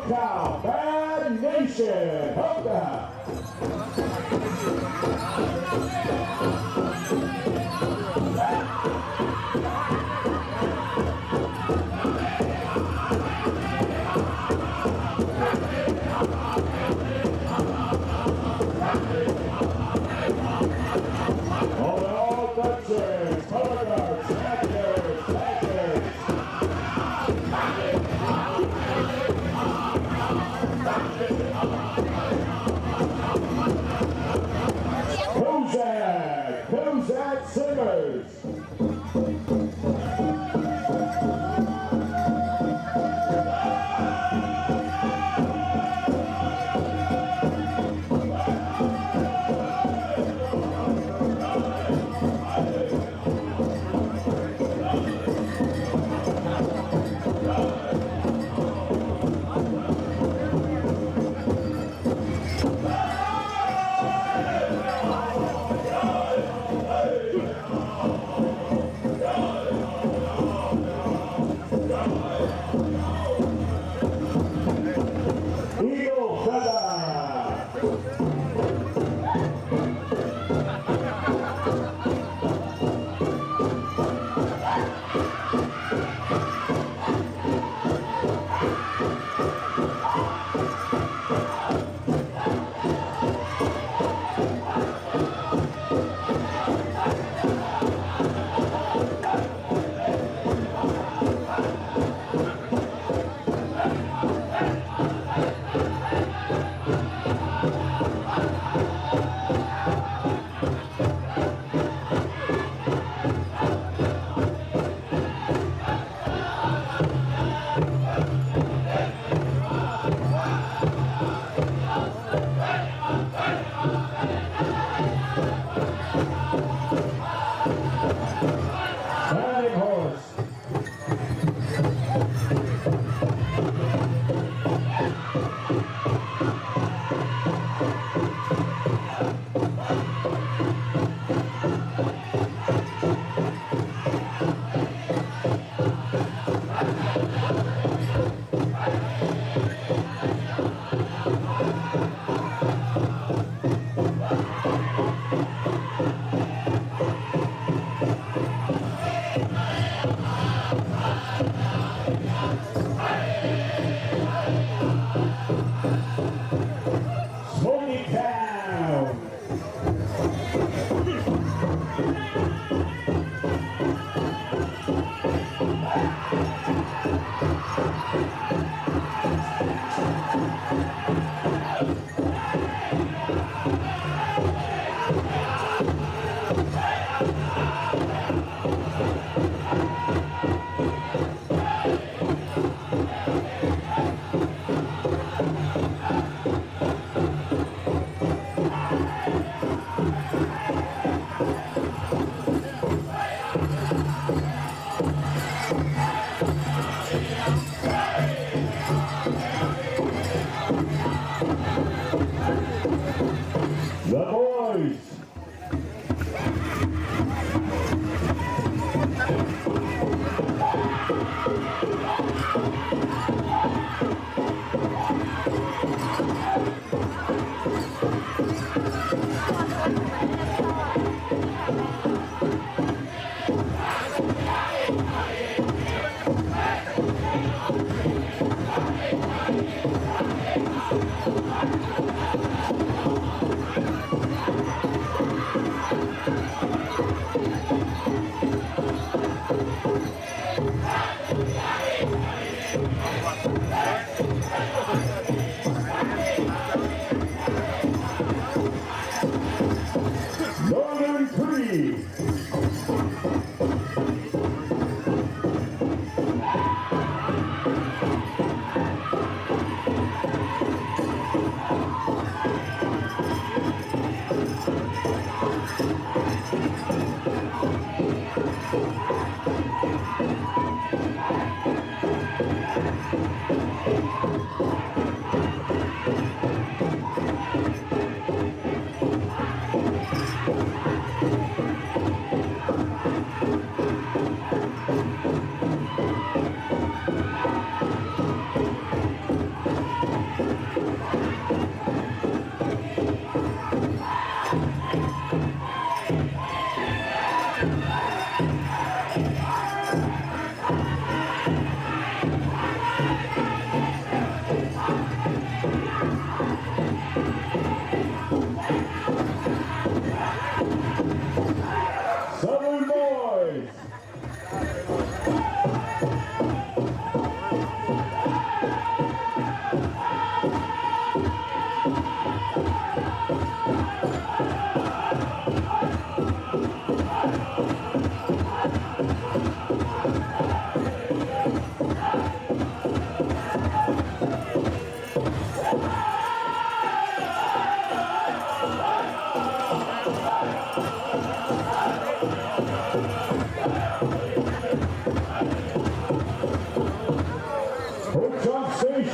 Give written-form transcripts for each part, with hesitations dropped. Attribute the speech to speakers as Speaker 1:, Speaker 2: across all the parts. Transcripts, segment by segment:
Speaker 1: SoCal Bad Nation. Hook that. All Dutchers, color guards, actors, Kozak Singers. Eagle Feather.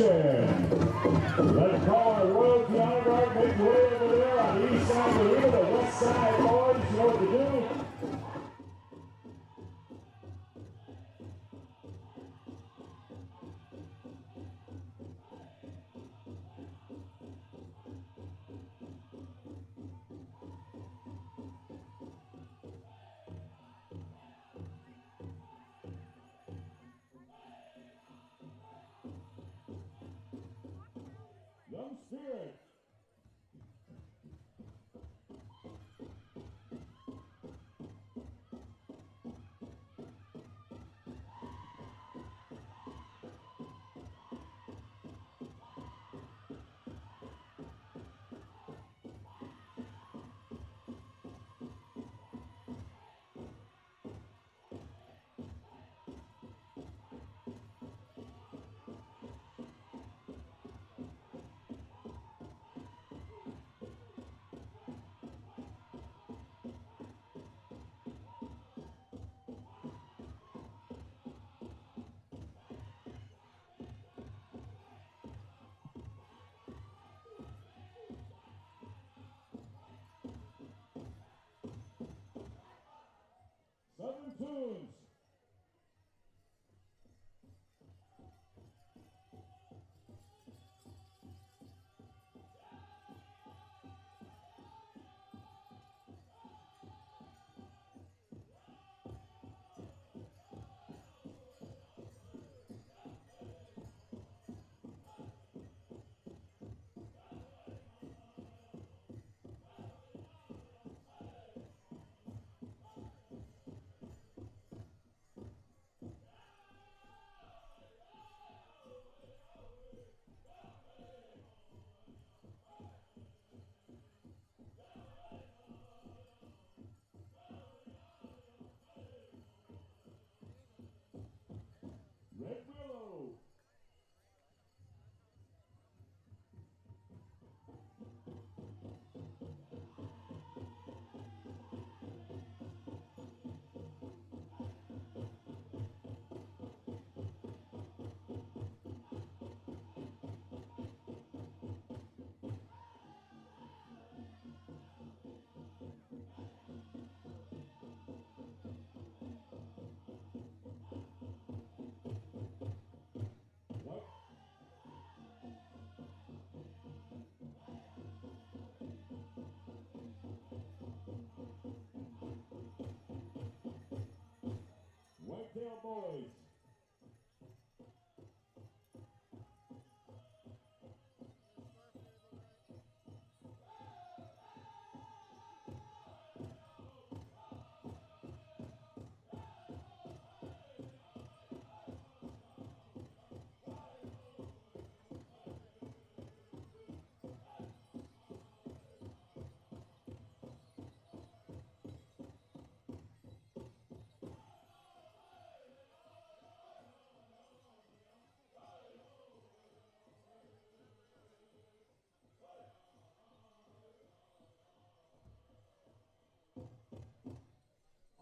Speaker 1: Nation. Let's call our royalty honor guard, make way over there on the east side of the river, the west side boys, you know what to do. Young Spirit. Southern Tunes. Red Willow. Whitetail Boys.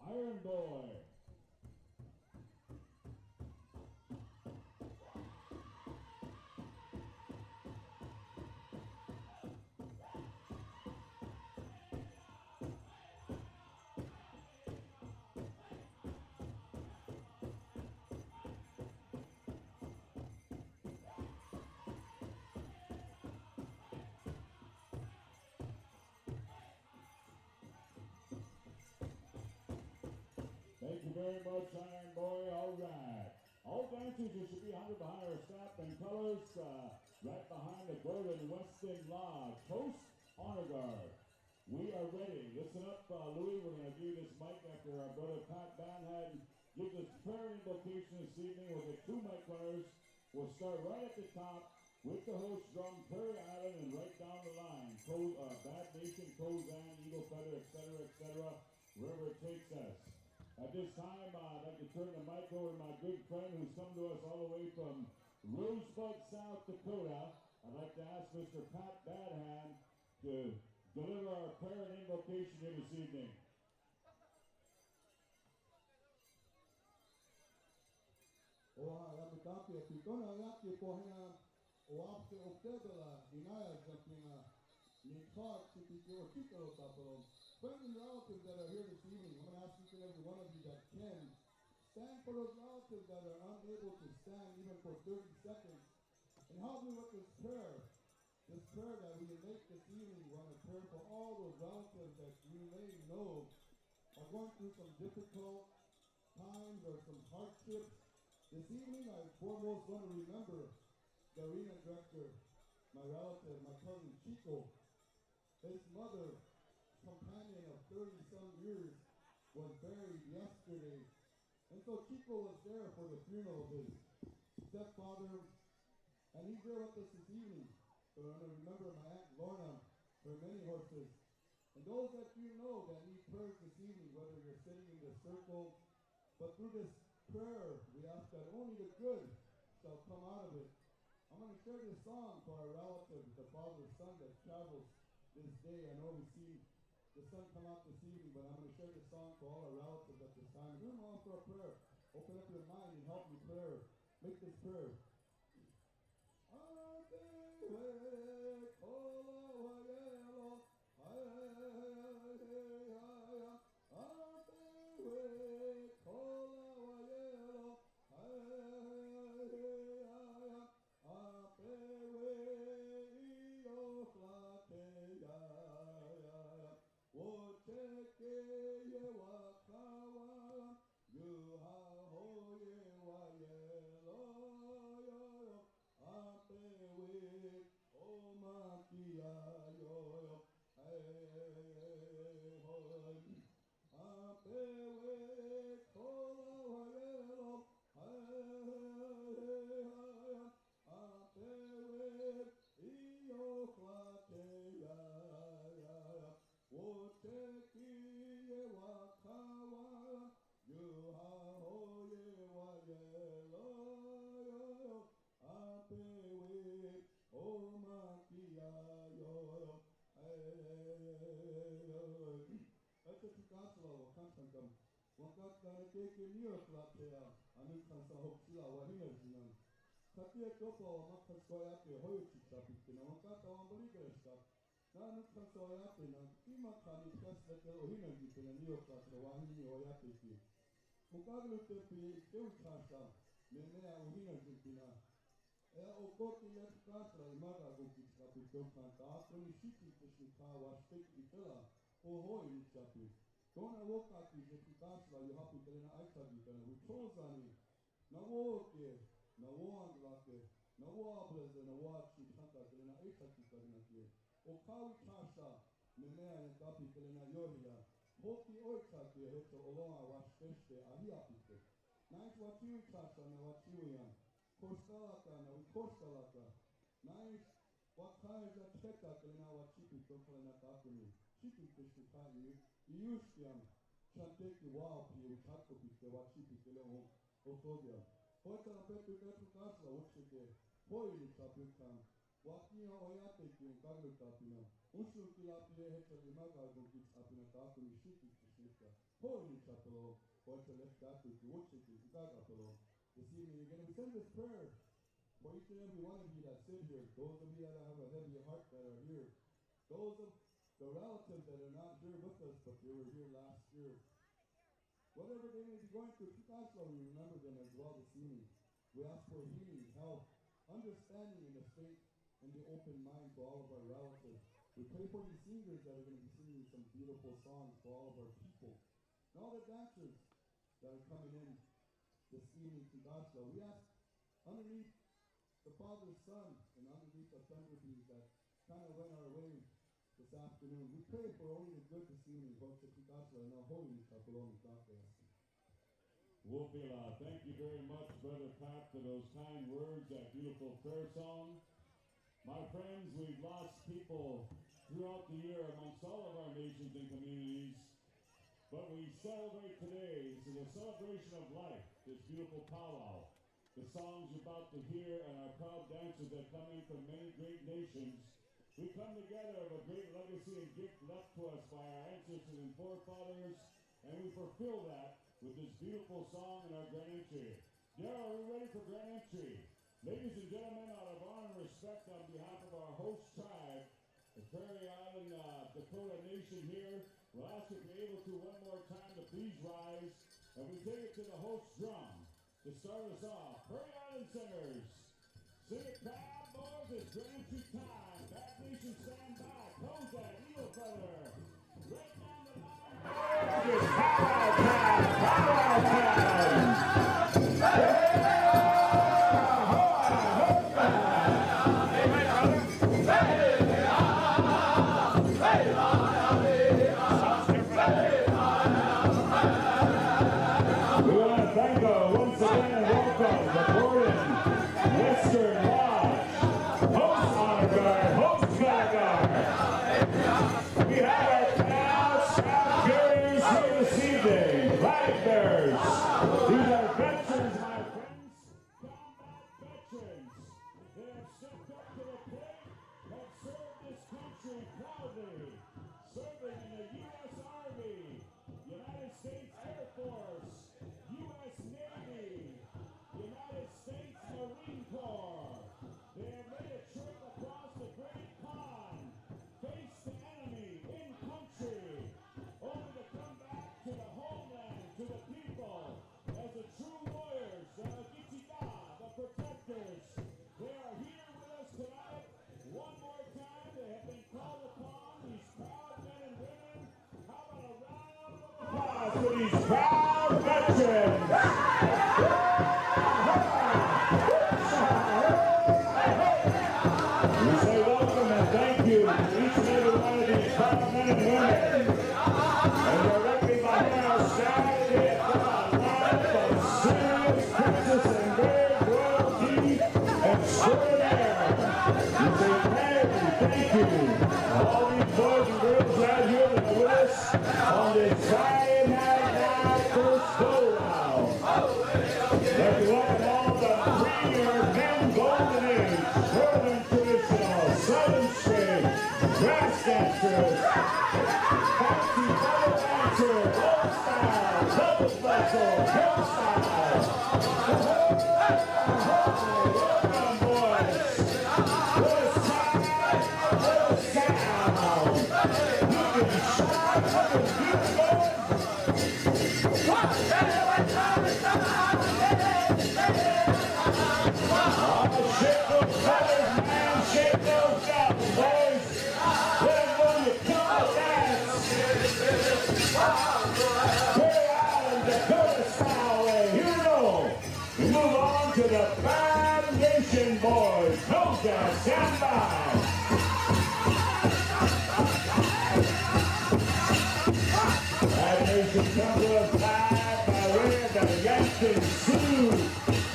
Speaker 1: Iron Boy. Thank you very much, Iron Boy. All right. All dancers, you should be hunted behind our staff and colors, right behind the Bird and Weston Lodge. Post Honor Guard. We are ready. Listen up, Louis. We're going to give you this mic after our brother Pat Banhad gives us prayer invocation this evening. We'll get two mic runners. We'll start right at the top with the host drum, Prairie Island, and right down the line. Bad Nation, Kozan, Eagle Feather, etc., wherever it takes us. At this time, I'd like to turn the mic over to my good friend who's come to us all the way from Rosebud, South Dakota. I'd like to ask Mr. Pat Badhand to deliver our prayer and invocation here this evening.
Speaker 2: after Octobela, Inaya Jampina, Nikot, Chipiko, Chiko Tapolo. Friends and relatives that are here this evening, I'm going to ask each and every one of you that can stand for those relatives that are unable to stand even for 30 seconds. And help me with this prayer. This prayer that we make this evening, we want to pray for all those relatives that you may know are going through some difficult times or some hardships. This evening, I foremost want to remember the arena director, my relative, my cousin Chico. His mother, companion of 30-some years, was buried yesterday. And so Chico was there for the funeral of his stepfather, and he's there with us this evening. So I'm going to remember my Aunt Lorna, her many horses. And those that you know that need prayers this evening, whether you're sitting in the circle, but through this prayer, we ask that only the good shall come out of it. I'm going to share this song for our relative, the father's son that travels this day. I know we've seen the sun come out this evening, but I'm going to share this song for all our relatives at this time. We're going to offer a prayer. Open up your mind and help me prayer. Make this prayer. This evening, again, we send this prayer for each and every one of you that sit here, those of you that have a heavy heart that are here, those of the relatives that are not here with us, but they were here last year. Whatever they may be going through, we remember them as well this evening. We ask for healing, health, understanding in the faith, and the open mind for all of our relatives. We pray for the singers that are going to be singing some beautiful songs for all of our people. And all the dancers that are coming in this evening to Gospel. We ask underneath the Father's Son and underneath the thunder beams that kind of went our way this afternoon. We pray for only the good this evening, both to Gospel and our holy Chapelon Gospel.
Speaker 1: Wopila, thank you very much, Brother Pat, for those kind words, that beautiful prayer song. My friends, we've lost people throughout the year amongst all of our nations and communities, but we celebrate today. This is a celebration of life, this beautiful powwow. The songs you're about to hear and our proud dancers that come in from many great nations. We come together of a great legacy and gift left to us by our ancestors and forefathers, and we fulfill that with this beautiful song and our grand entry. Daryl, are we ready for grand entry? Ladies and gentlemen, out of honor and respect on behalf of our host tribe, the Prairie Island Dakota Nation here, we'll ask if you're able to one more time to please rise, and we take it to the host drum to start us off. Prairie Island singers, sing it proud, boys, it's Grand Tree time. Back Nation stand by, close that Eagle Feather. Right down the line, boys, it's Pow Wow time, Pow Wow time. For these proud veterans. We say welcome and thank you to each and every one of these proud men and women. And directly behind our Saturday at the life of serious princess and brave royalty extraordinaire. We say thank you to all these boys and girls out here that are with us on this Friday night first go-round. Let's welcome all the premier men golden age, northern traditional, southern string, grass dancers, fancy double dancer, old style, double bustle, hill style. Welcome, boys. What a time, what a sound. Looking sharp, looking beautiful. Shake those colors, man, shake those guns, boys. Let them know you come to dance. Prairie Island, Dakota style way. Here we go. We move on to the Bad Nation boys. No gas, stand by. Bad Nation comes to us live by way of the Yankton Sioux.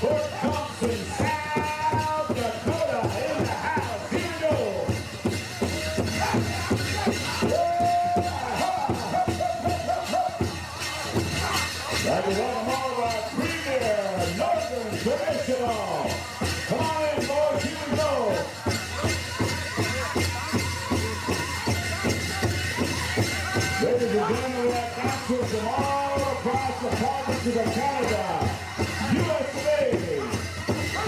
Speaker 1: Fort Thompson, South Dakota in the house. Here we go. Like we welcome all of our premier northern traditional. Come on in, boys. Here we go. Ladies and gentlemen, we have dancers from all across the provinces of Canada, USA.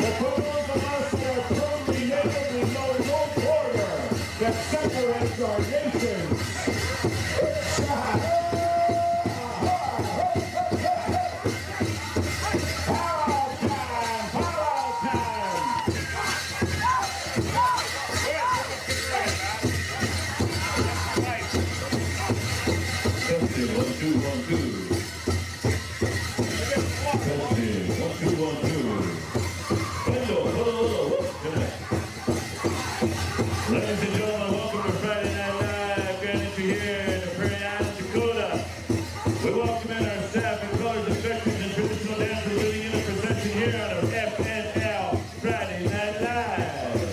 Speaker 1: The photos of us that are firmly native and know no border that separates our nations. Pow time! Pow time! Testing, 1, 2, 1, 2. Testing, 1, 2, 1, 2. Hello. Ladies and gentlemen, welcome to Friday Night Live. Grand entry here in the Prairie Island, Dakota. We welcome in our staff and colors of veterans and traditional dancers leading in the procession here on our FNL Friday Night Live.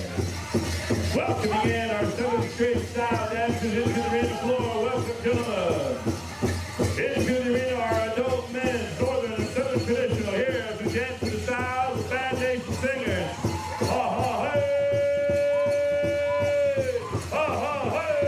Speaker 1: Welcoming in our 7th straight style dancers into the arena floor. Welcome, gentlemen. Into the arena are adult men, northern and southern traditional here as we dance to the style of Bad Nation singers. Ha ha hey! Ha ha hey!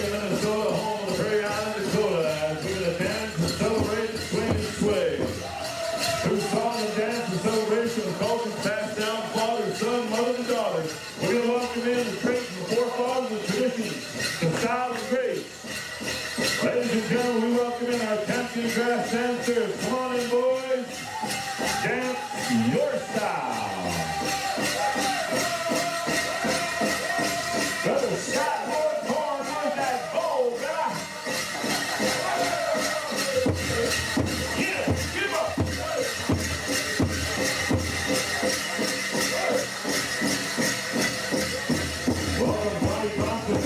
Speaker 1: of Minnesota, home of the Prairie Island, Dakota, as we're going to dance and celebrate and swing and sway. Through song and dance and celebration of cultures passed down father, son, mother, and daughter, we're going to welcome in the traits of the forefathers and traditions, the style and grace. Ladies and gentlemen, we welcome in our champion grass dancers. Come on in, boys. Dance your style. Brother Scott Moore, where's that bowl, guy? Get him, get him up. Welcome, Bobby Thompson.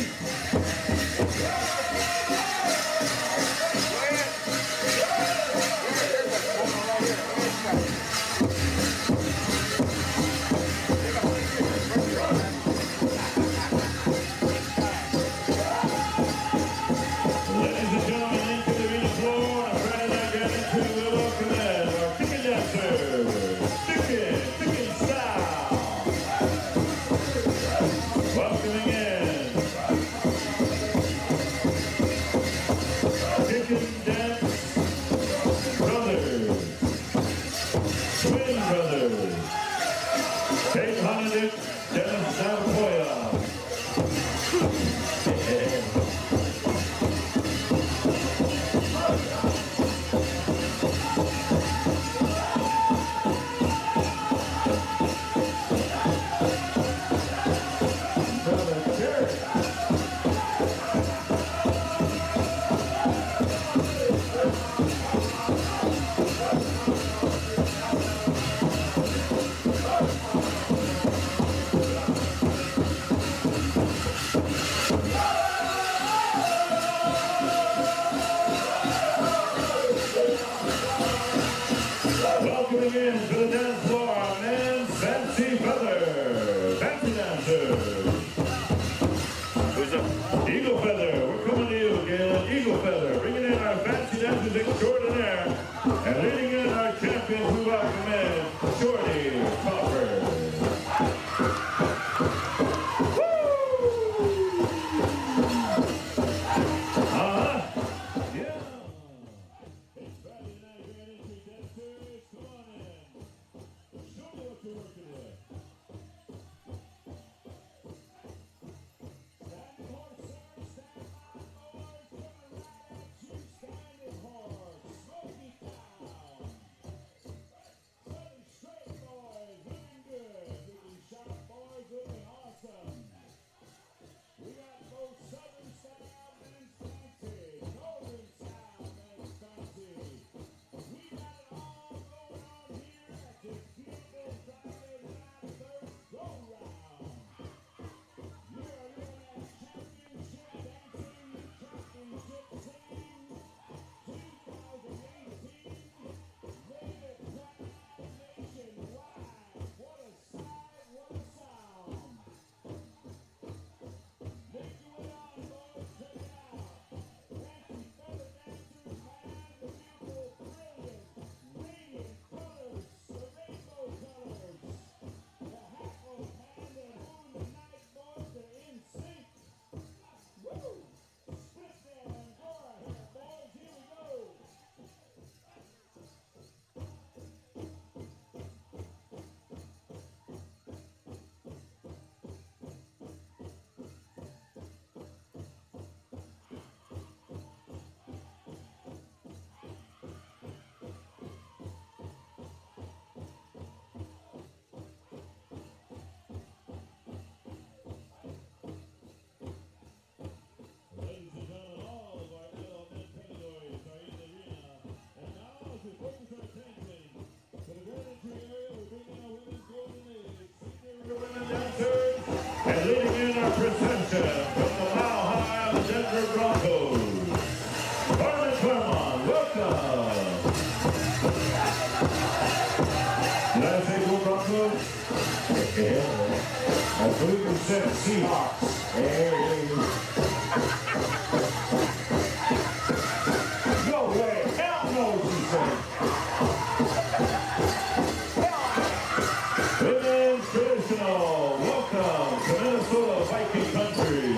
Speaker 1: Welcoming in to the dance floor, our man, Fancy Feather. Fancy dancer. Who's up? Eagle Feather. We're coming to you again. Eagle Feather. Bringing in our fancy dancers extraordinaire. And leading in our champions who welcome in Shorty Copper. And leading in our procession from the Mile High of the Denver Broncos, Carmen Claremont, welcome. Did I say go Broncos? Yeah. I believe you said Seahawks. Hey. No way. Hell no, she said. Women's traditional. Welcome to Minnesota Viking Country.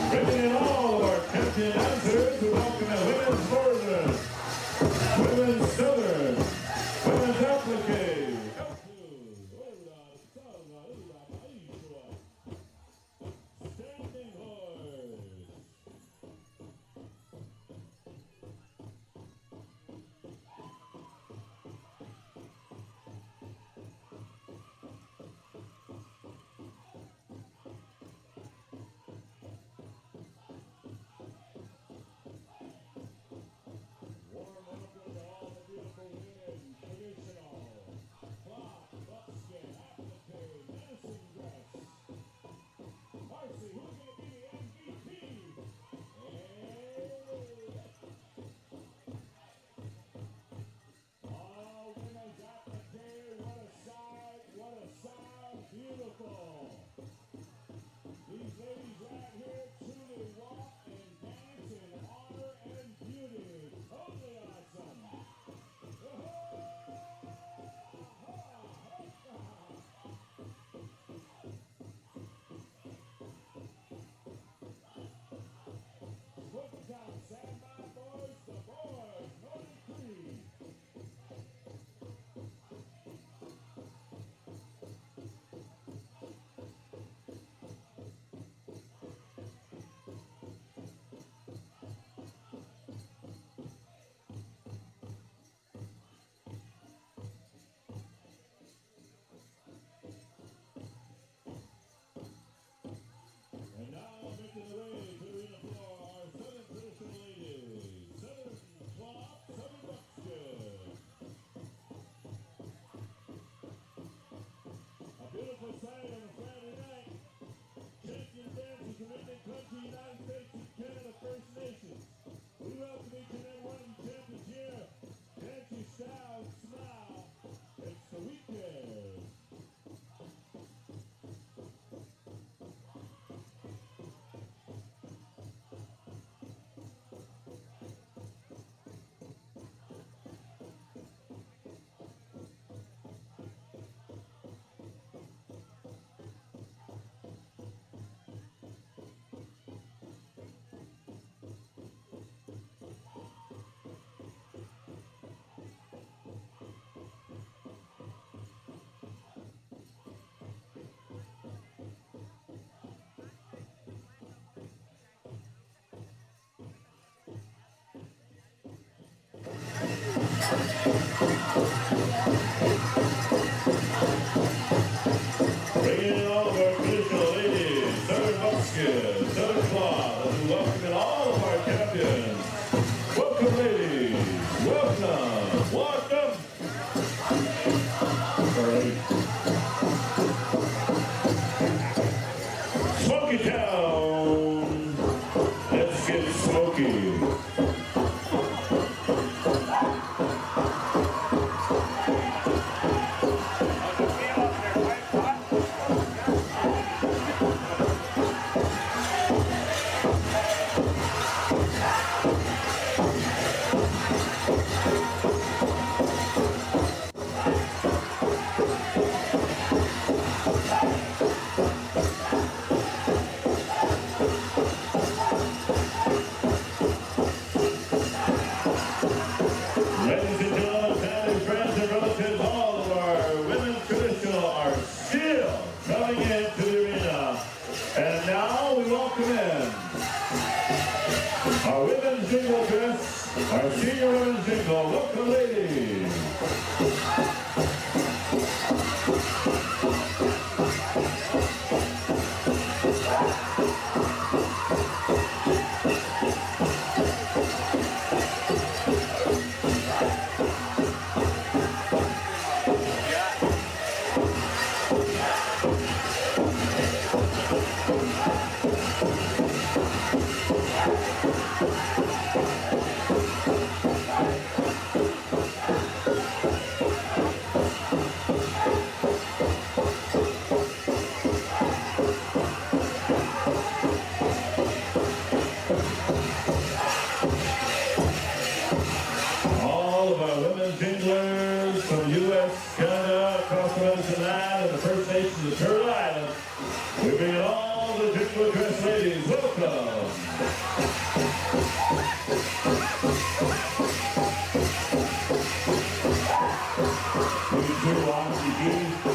Speaker 3: Bringing in all of our champion dancers to welcome the women's northern, women's southern, women's applique. Standing horse. Warm welcome to all the beautiful women, traditional, cloth, buckskin, applique, medicine dress. Marcy, who's going to be the MVP? All women's applique, what a sight, what a sound, beautiful. These ladies right here truly walk and dance in honor and beauty. Totally awesome. Smoky Town, Sandmine Boys, the boys, Northern Creed. And now making the way to the arena floor, our Southern traditional ladies, Southern cloth, Southern buckskin. A beautiful sight on a Friday night. Champion dancers from Indian country, United States and Canada, First Nations. We welcome each and every one of you champions here. Dance your style, smile. It's the weekend. Bringing in all of our traditional ladies, Southern buckskin, Southern cloth, and we welcome in all of our champions. Welcome, ladies. Welcome. Welcome. All right. Smoky Town. Let's get smoky. Ladies and gentlemen, family, friends, and relatives, all of our women's traditional are still coming into the arena. And now we welcome in our women's jingle dress, our senior women's jingle. Welcome, ladies. beautiful dressed ladies, welcome.
Speaker 1: You two on TV.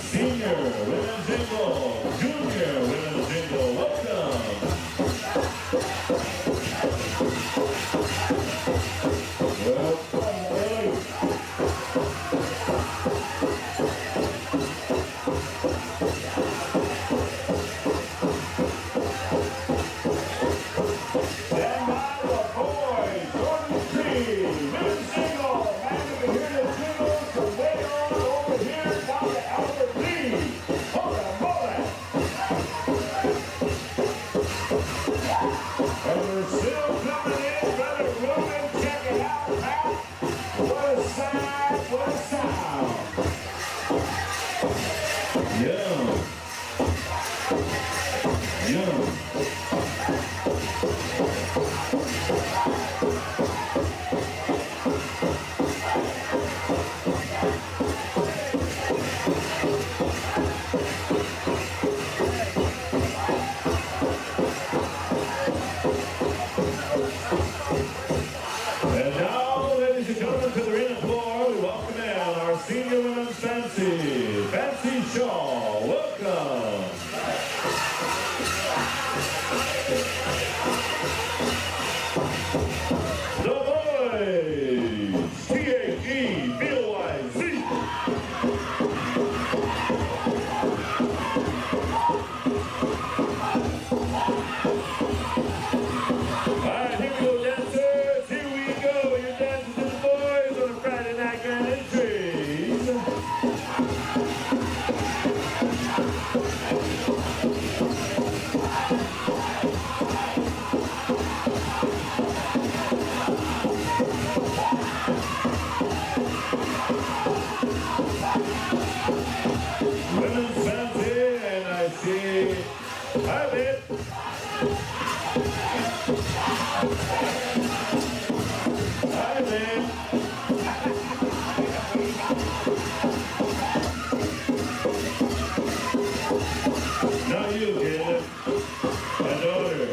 Speaker 3: Senior women's jingle, junior women's jingle, welcome. Stand by the boys, Jordan Tree, women's jingle, man over here to jingle, so way on over here down to Albert Lee. Hold on. And we're still coming in, Brother Ruben, check it out, man. What a sight, what a sound. Yum. And now, ladies and gentlemen, to the arena floor, we welcome in our senior women's Fancy Shaw. Welcome. The boys, THEBOYZ. All right, here we go, dancers. Here we go. You're dancing to the boys on a Friday night grand entries. Women's fancy, and I see. Hi, babe. Hi, babe. Now you get it. My daughter.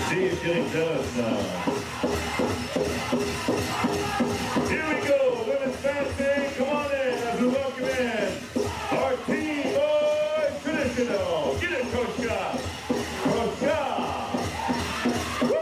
Speaker 3: See, it's getting jealous now. Here we go, women's fancy. Come on in as we welcome in our T-Boy Traditional. Get it, Coach Scott. Coach Scott. Woo!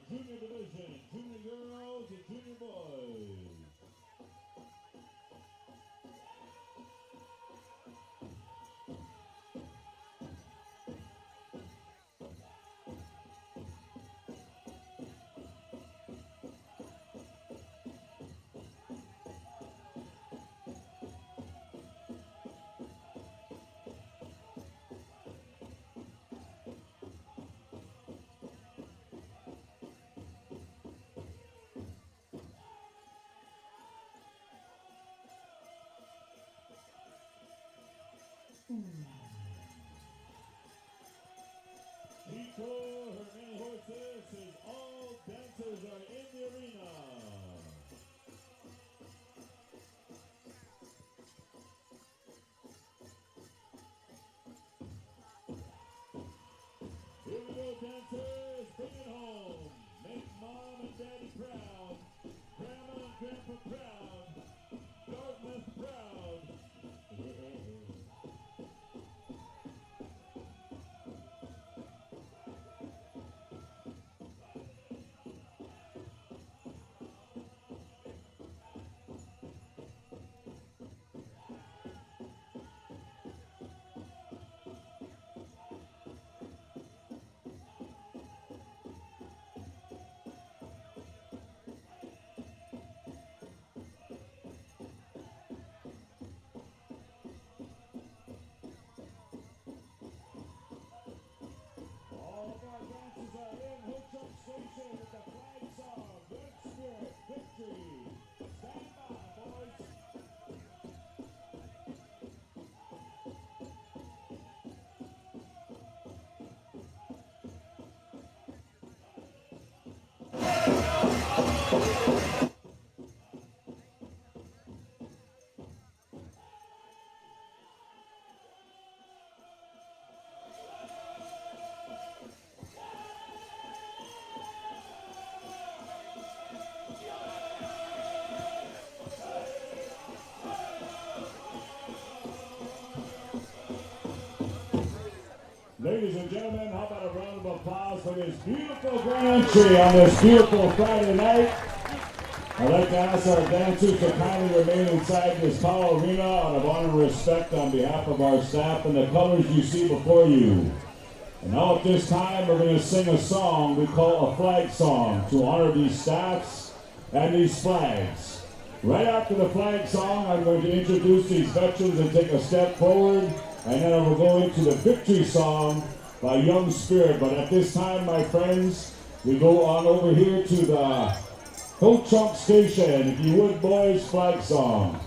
Speaker 3: junior division, junior girls and junior boys. Chico Hernandez says all dancers are in the arena. Here we go, dancers, bring it home. Make mom and daddy proud, grandma and grandpa proud, Dartmouth proud. All of our dancers are in Hook Station with the flag song, Good Spirit, Victory. Stand by, boys. Ladies and gentlemen, how about a round of applause for this beautiful grand entry on this beautiful Friday night. I'd like to ask our dancers to kindly remain inside this Pow Arena out of honor and respect on behalf of our staff and the colors you see before you. And now at this time, we're going to sing a song we call a flag song to honor these staffs and these flags. Right after the flag song, I'm going to introduce these veterans and take a step forward, and then I will go into the victory song by Young Spirit. But at this time, my friends, we go on over here to the Ho-Chunk Station. If you would, boys, flag song.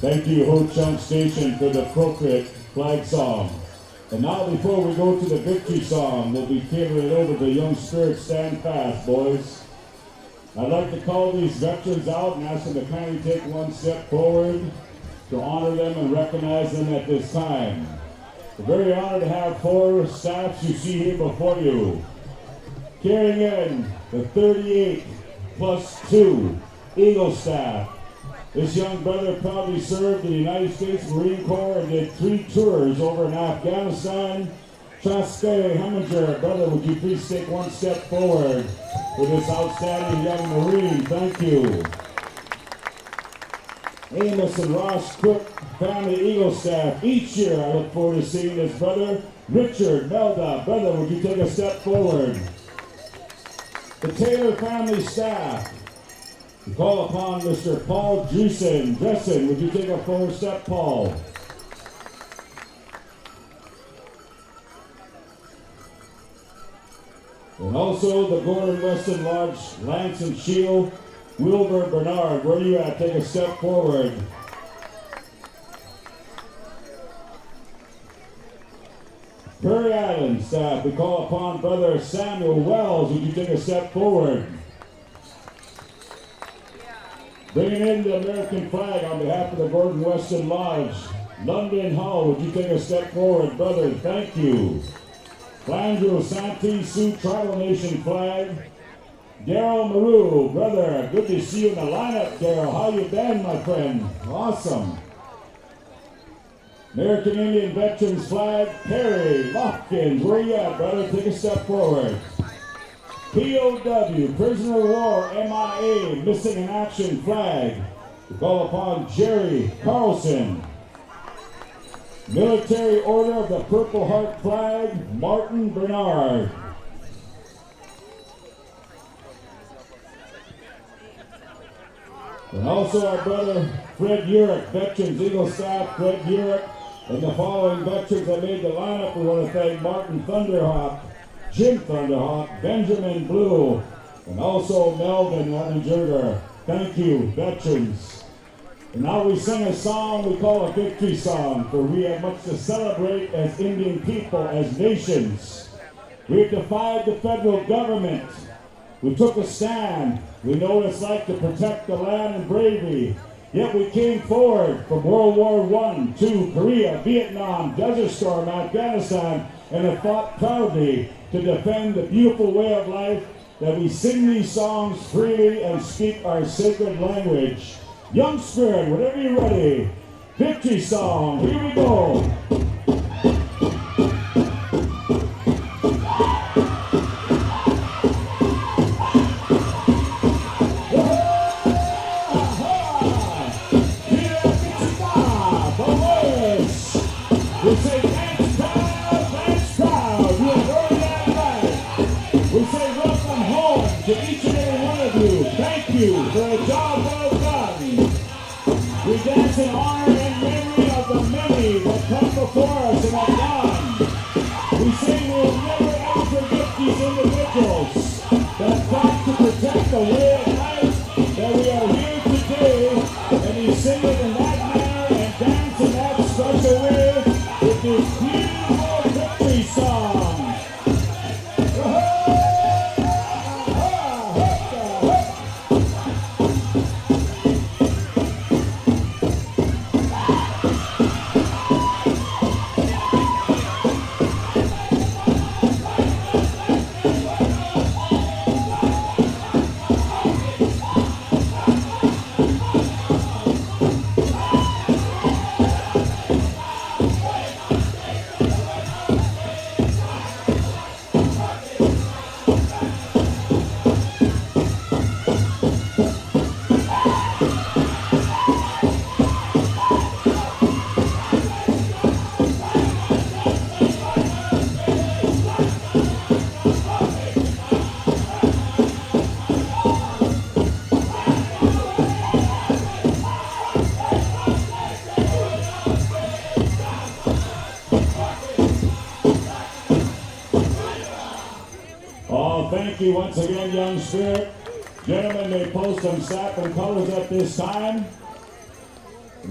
Speaker 1: Thank you, Ho Chunk Station, for the appropriate flag song. And now, before we go to the victory song, we'll be catering it over to Young Spirit. Stand fast, boys. I'd like to call these veterans out and ask them to kindly take one step forward to honor them and recognize them at this time. We're very honored to have 4 staffs you see here before you. Carrying in the 38 plus 2 Eagle staff. This young brother proudly served in the United States Marine Corps and did 3 tours over in Afghanistan. Traskay Heminger, brother, would you please take one step forward for this outstanding young Marine? Thank you. Amos and Ross Cook Family Eagle staff. Each year I look forward to seeing this brother. Richard Melda, brother, would you take a step forward? The Taylor family staff. We call upon Mr. Paul Dressen, would you take a forward step, Paul? And also the Gordon Weston Lodge Lance and Shield, Wilbur Bernard, where are you at? Take a step forward. Prairie Island staff, we call upon Brother Samuel Wells, would you take a step forward? Bringing in the American flag on behalf of the Gordon Weston Lodge, London Hall, would you take a step forward, brother? Thank you. Flandreau Santee Sioux Tribal Nation flag. Daryl Maru, brother, good to see you in the lineup, Daryl. How you been, my friend? Awesome. American Indian Veterans flag, Perry Lofkins, where you at, brother? Take a step forward. POW, Prisoner of War, MIA, Missing in Action flag. We call upon Jerry Carlson. Military Order of the Purple Heart flag, Martin Bernard. And also our brother Fred Urick, Veterans Eagle staff, Fred Urick. And the following veterans that made the lineup, we want to thank Martin Thunderhawk, Jim Thunderhawk, Benjamin Blue, and also Melvin Wattenjurger. Thank you, veterans. And now we sing a song we call a victory song, for we have much to celebrate as Indian people, as nations. We have defied the federal government. We took a stand. We know what it's like to protect the land and bravery. Yet we came forward from World War I, II, Korea, Vietnam, Desert Storm, Afghanistan, and have fought proudly to defend the beautiful way of life that we sing these songs freely and speak our sacred language. Young Spirit, whenever you're ready, victory song, here we go. We say thanks proud, you have earned that right. We say welcome home to each and every one of you. Thank you for a job well done. We dance in honor and memory of the many that come before us and have gone. We say we will never ever forget these individuals that fought to protect the way of life, that we are here today, and we sing it in that manner and dance in that special way. With this beautiful victory song. Thank you once again, Young Spirit. Gentlemen may post some sack and colors at this time.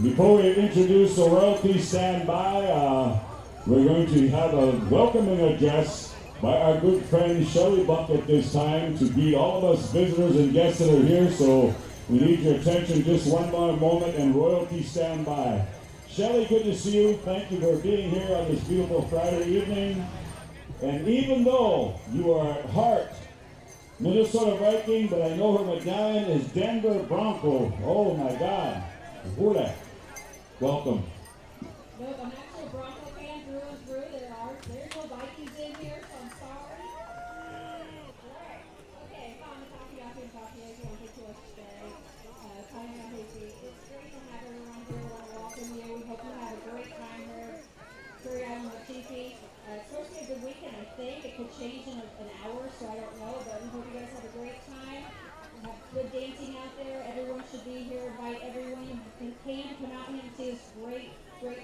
Speaker 1: Before we introduce the royalty, stand by. We're going to have a welcoming address by our good friend Shelley Buck at this time to greet all of us visitors and guests that are here. So we need your attention just one more moment, and royalty stand by. Shelley, good to see you. Thank you for being here on this beautiful Friday evening. And even though you are at heart Minnesota Viking, but I know her medallion is Denver Bronco. Oh my God. Hula. Welcome.
Speaker 4: Nope, I'm actually a Bronco fan through and through. There's no Vikings in here, so I'm sorry. Alright. Okay, fine. Coffee. I want to take to us today. It's great to have everyone here. We want to welcome you. We hope you have a great time here. Prairie Island Pow It's supposed to be a good weekend, I think. It could change in an hour, so I don't know, but we hope you guys have a great time. Have good dancing out there. Everyone should be here. Invite everyone who can come out here and see this great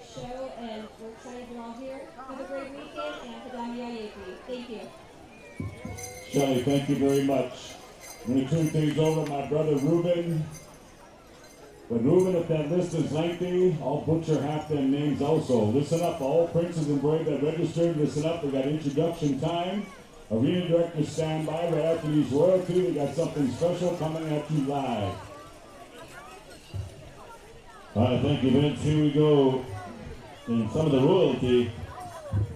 Speaker 4: show, and we're excited you're all here. Have a great weekend, and thank you.
Speaker 1: Shelley, thank you very much. I'm going to turn things over to my brother Ruben. But Ruben, if that list is lengthy, I'll butcher half them names also. Listen up, all princes and brave that registered, listen up. We got introduction time. Arena director stand by. Right after these royalty, we got something special coming at you live.
Speaker 3: All right, thank you, Vince. Here we go. In some of the royalty,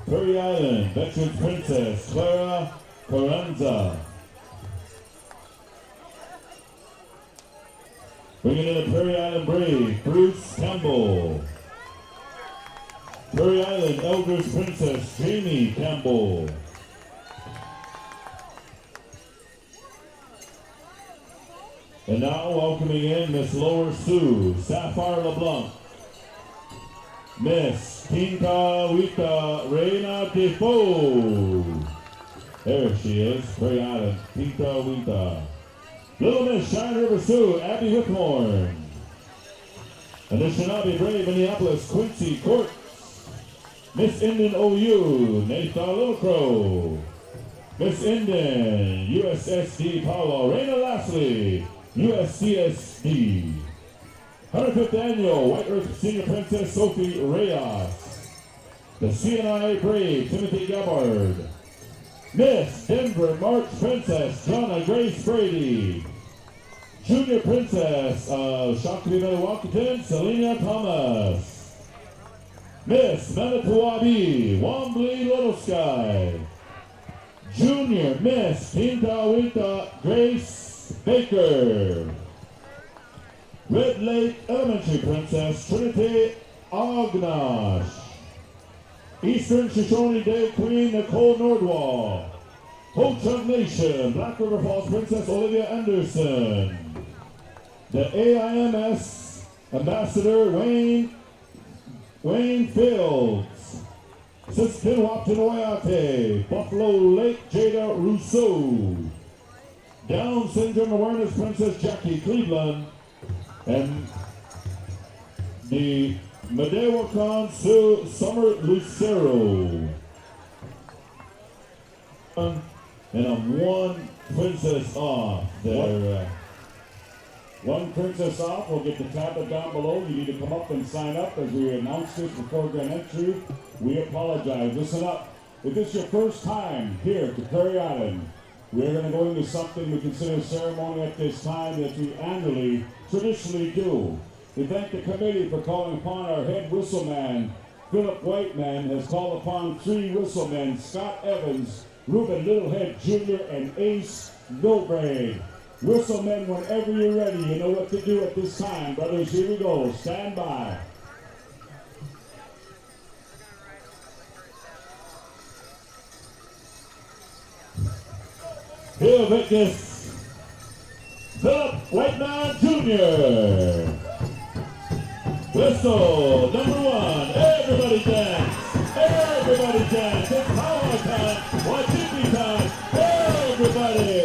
Speaker 3: Prairie Island Veterans Princess Clara Carranza. Bringing in the Prairie Island Brave, Bruce Campbell. Prairie Island Elders Princess Jamie Campbell. And now welcoming in Miss Lower Sioux, Sapphire LeBlanc. Miss Pinta Wita Reina Defoe. There she is, Prairie Island, Pinta Wita. Little Miss Shine River Sioux, Abby Whitmore. And the Shinabi Brave, Minneapolis, Quincy Courts. Miss Indian OU, Nathan Little Crow. Miss Indian, USSD Pow Wow, Raina Lashley. USCSD. 105th Annual White Earth Senior Princess Sophie Reyes. The CNI Brave Timothy Gabbard. Miss Denver March Princess Jonna Grace Brady. Junior Princess of Shakopee Metawakiton Selena Thomas. Miss Manitowabi Wombly Little Sky. Junior Miss Pinta Winta Grace Baker. Red Lake Elementary Princess Trinity Ognosh. Eastern Shoshone Day Queen Nicole Nordwall. Ho-Chunk Nation Black River Falls Princess Olivia Anderson. The AIMS Ambassador Wayne Fields. Siskiyou Oyate. Buffalo Lake Jada Rousseau. Down Syndrome Awareness Princess Jackie Cleveland, and the Medewakan Summer Lucero. And I'm one princess off there.
Speaker 1: One princess off. We'll get the tablet down below. You need to come up and sign up as we announce this before grand entry. We apologize. Listen up. If this is your first time here to Prairie Island, we're going to go into something we consider a ceremony at this time that we annually, traditionally do. We thank the committee for calling upon our head whistleman. Philip Whiteman has called upon 3 whistlemen, Scott Evans, Reuben Littlehead Jr., and Ace Milbraid. Whistlemen, whenever you're ready, you know what to do at this time. Brothers, here we go. Stand by.
Speaker 3: Here witness Philip Whiteman Jr. Whistle number 1. Everybody dance. Everybody dance. It's power time. Wajiki time. Everybody.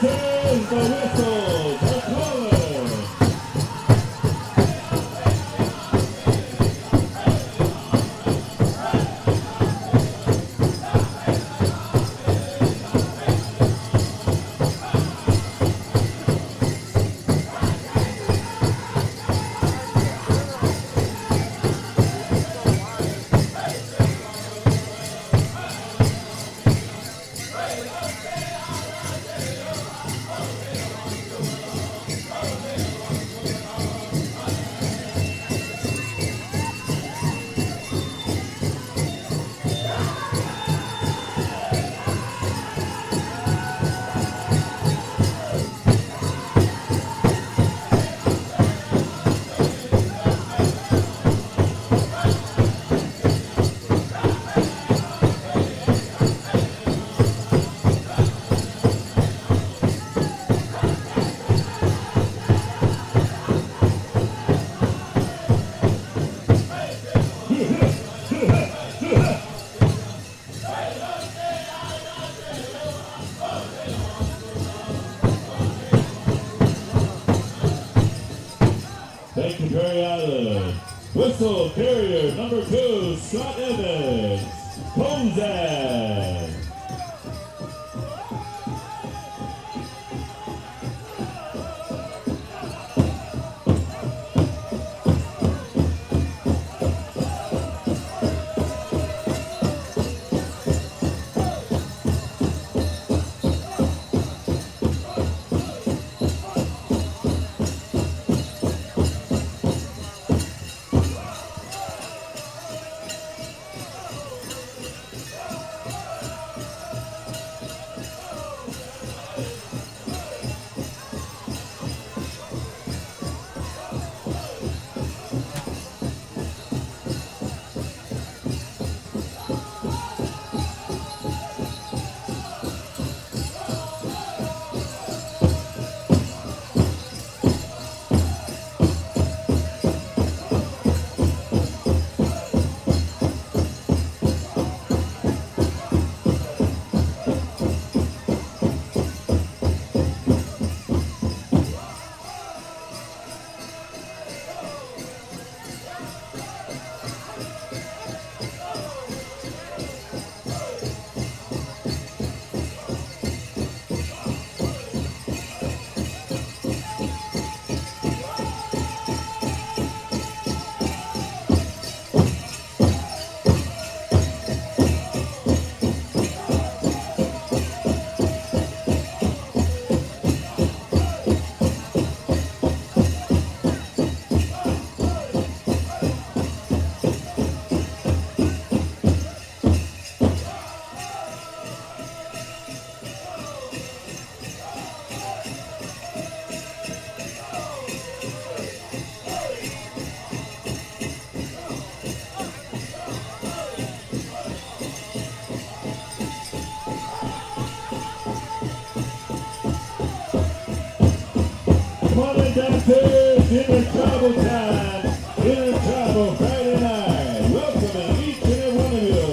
Speaker 3: is the whistle, the caller. Thank you, Prairie Island. Whistle carrier number 2, Scott Evans, Ponzan. Come on in, dancers, dinner travel time, dinner travel Friday night. Welcoming each and every one of you.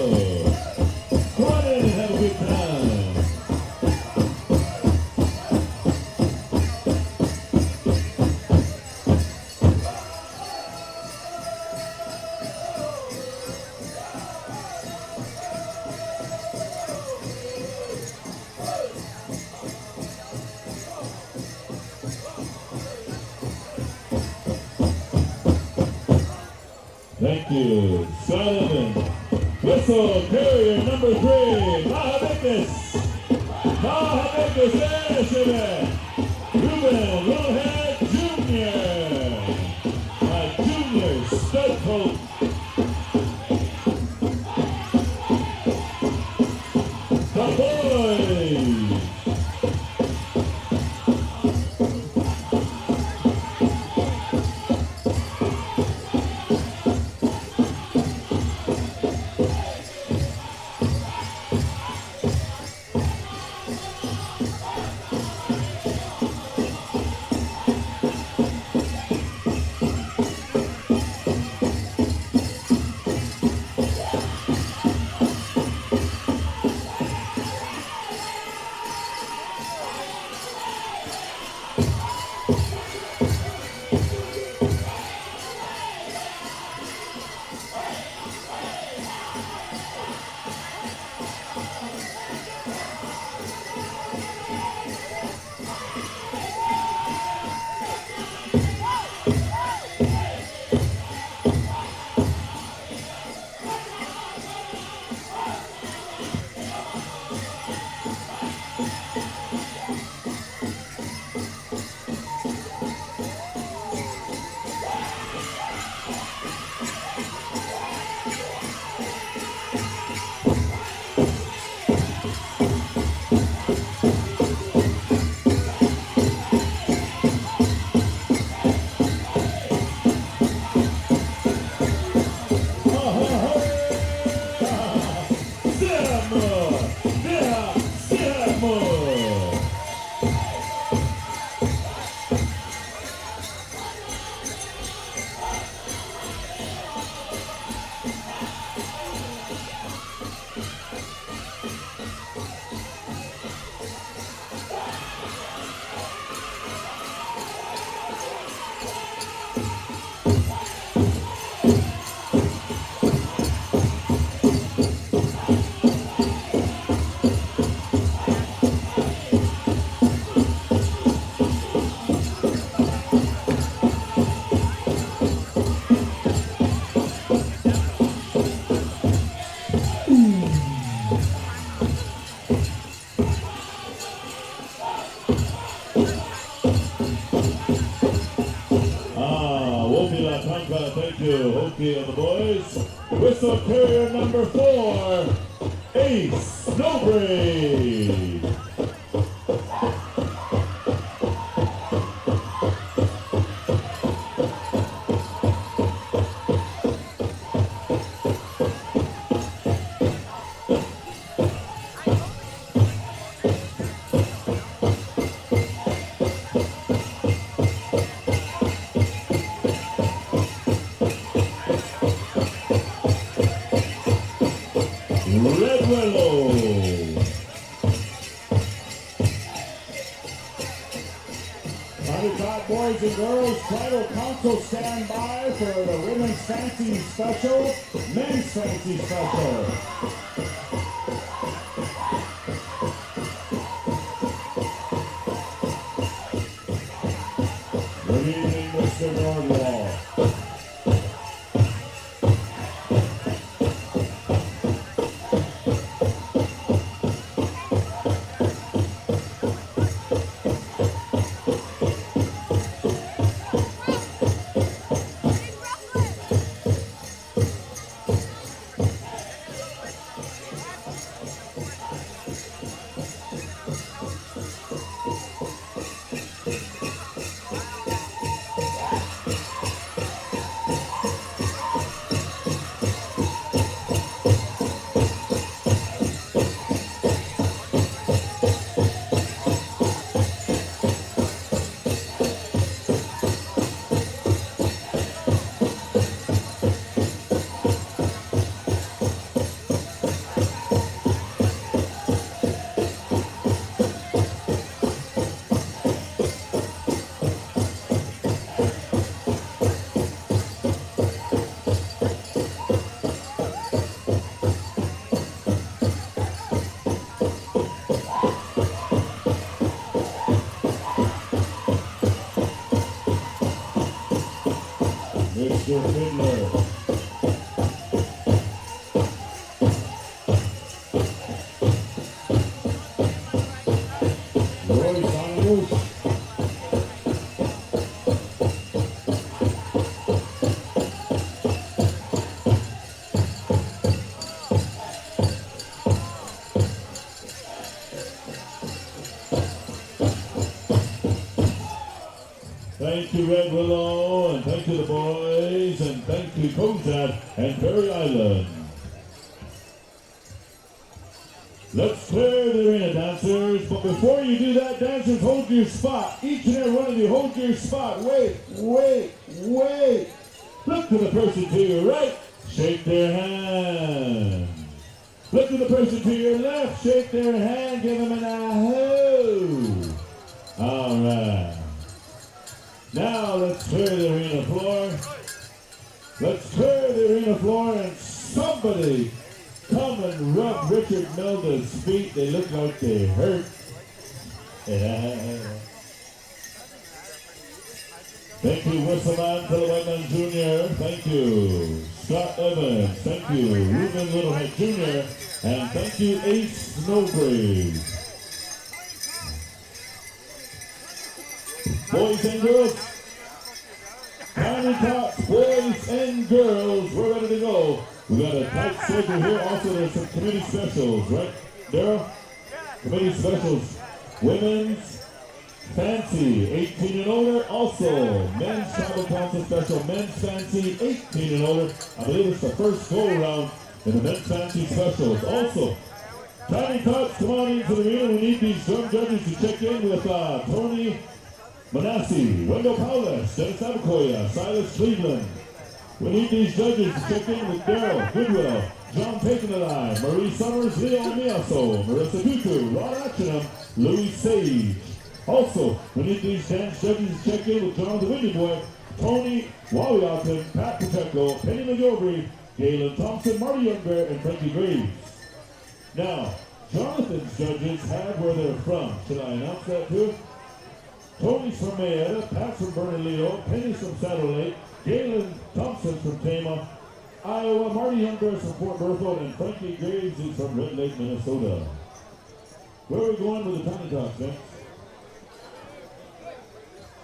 Speaker 3: Come on in and have a good time. Thank you. Solomon. Whistle carrier number 3, Mahavicus. Mahavicus Ashevin. Ruben Rohead Jr. My junior stud coach. The boys. Okay, on the boys. Whistle carrier number 4, Ace Snowbraid. Red Willow.
Speaker 1: Top boys and girls, tribal council stand by for the women's fancy special, men's fancy special. Good evening, Mr. Nordwall. Mr. Fiddler. Royce on loose.
Speaker 3: Thank you, Red Willow, and thank you, the boys, and thank you, Kozad and Prairie Island. Let's clear the arena, dancers, but before you do that, dancers, hold your spot. Each and every one of you, hold your spot. Wait, wait, wait. Look to the person to your right, shake their hand. Look to the person to your left, shake their hand, give them an ahoo. All right. Now let's clear the arena floor. Let's clear the arena floor, and somebody come and rub Richard Melda's feet. They look like they hurt. Thank you, Whistleman, Whiteman Jr. Thank you, Scott Evans. Thank you, Ruben Littlehead Jr. And thank you, Ace Snowbraid. Boys and girls, Tiny Tots, boys and girls, we're ready to go. We got a tight schedule here. Also, there's some committee specials, right, Daryl? Committee specials. Women's Fancy, 18 and older. Also, Men's Tribal Council Special, Men's Fancy, 18 and older. I believe it's the first go-around in the Men's Fancy Specials. Also, Tiny Tots, come on into the arena. We need these drum judges to check in with Tony Manassi, Wendell Paulus, Dennis Abacoya, Silas Cleveland. We need these judges to check in with Daryl Goodwill, John Pakenalai, Marie Summers, Leon Miaso, Marissa Tutu, Rod Achenham, Louis Sage. Also, we need these dance judges to check in with John the Windy Boy, Tony Wawiaton, Pat Pacheco, Penny McGilvery, Galen Thompson, Marty Youngbear, and Frankie Graves. Now, Jonathan's judges have where they're from. Should I announce that too? Tony's from Mayetta, Pat's from Bernalillo, Penny's from Saddle Lake, Galen Thompson from Tama, Iowa, Marty Youngbear from Fort Berthold, and Frankie Graves is from Red Lake, Minnesota. Where are we going with the Tiny Tots, man?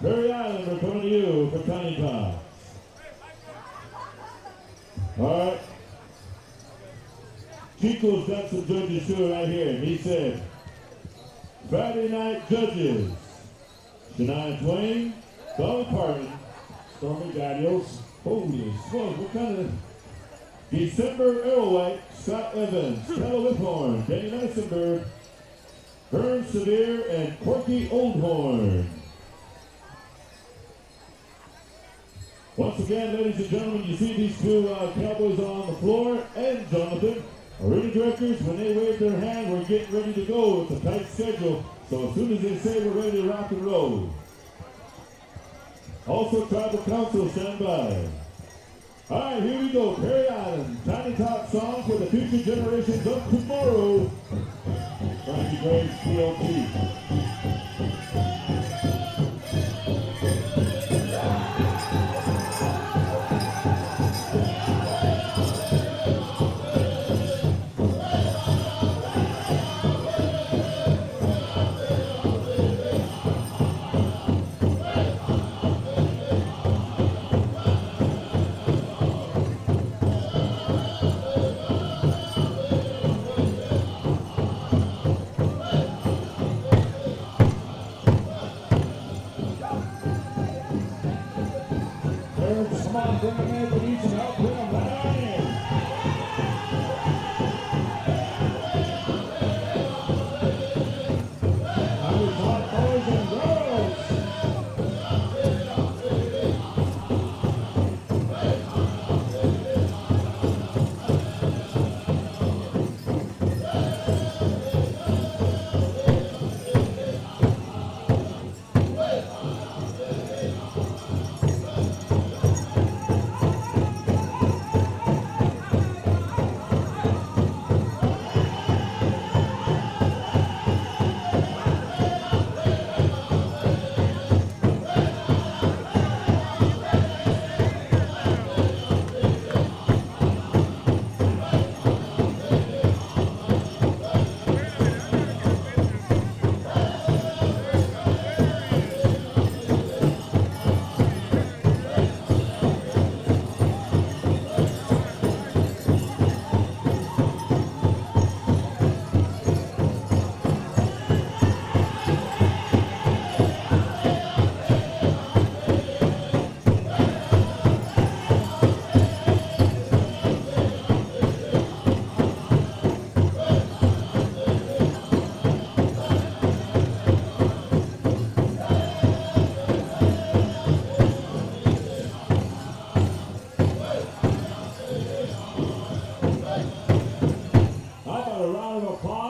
Speaker 3: Prairie Island, we're coming to you for Tiny Tots. All right. Chico's got some judges too right here. He said, Friday night judges, Shania Twain, Dolly Parton, Stormy Daniels, holy smokes, what kind of December Arrowlight, Scott Evans, Stella Whiphorn, Danny Madisonberg, Vern Severe, and Corky Oldhorn. Once again, ladies and gentlemen, you see these two cowboys on the floor, and Jonathan, arena directors, when they wave their hand, we're getting ready to go. It's a tight schedule, so as soon as they say we're ready to rock and roll. Also, Tribal Council, stand by. All right, here we go. Prairie Island, Tiny Top song for the future generations of tomorrow. Frankie Graves, PLT. Come on, bring them in. We need some help. Bring them right on in. Now we talk boys and girls.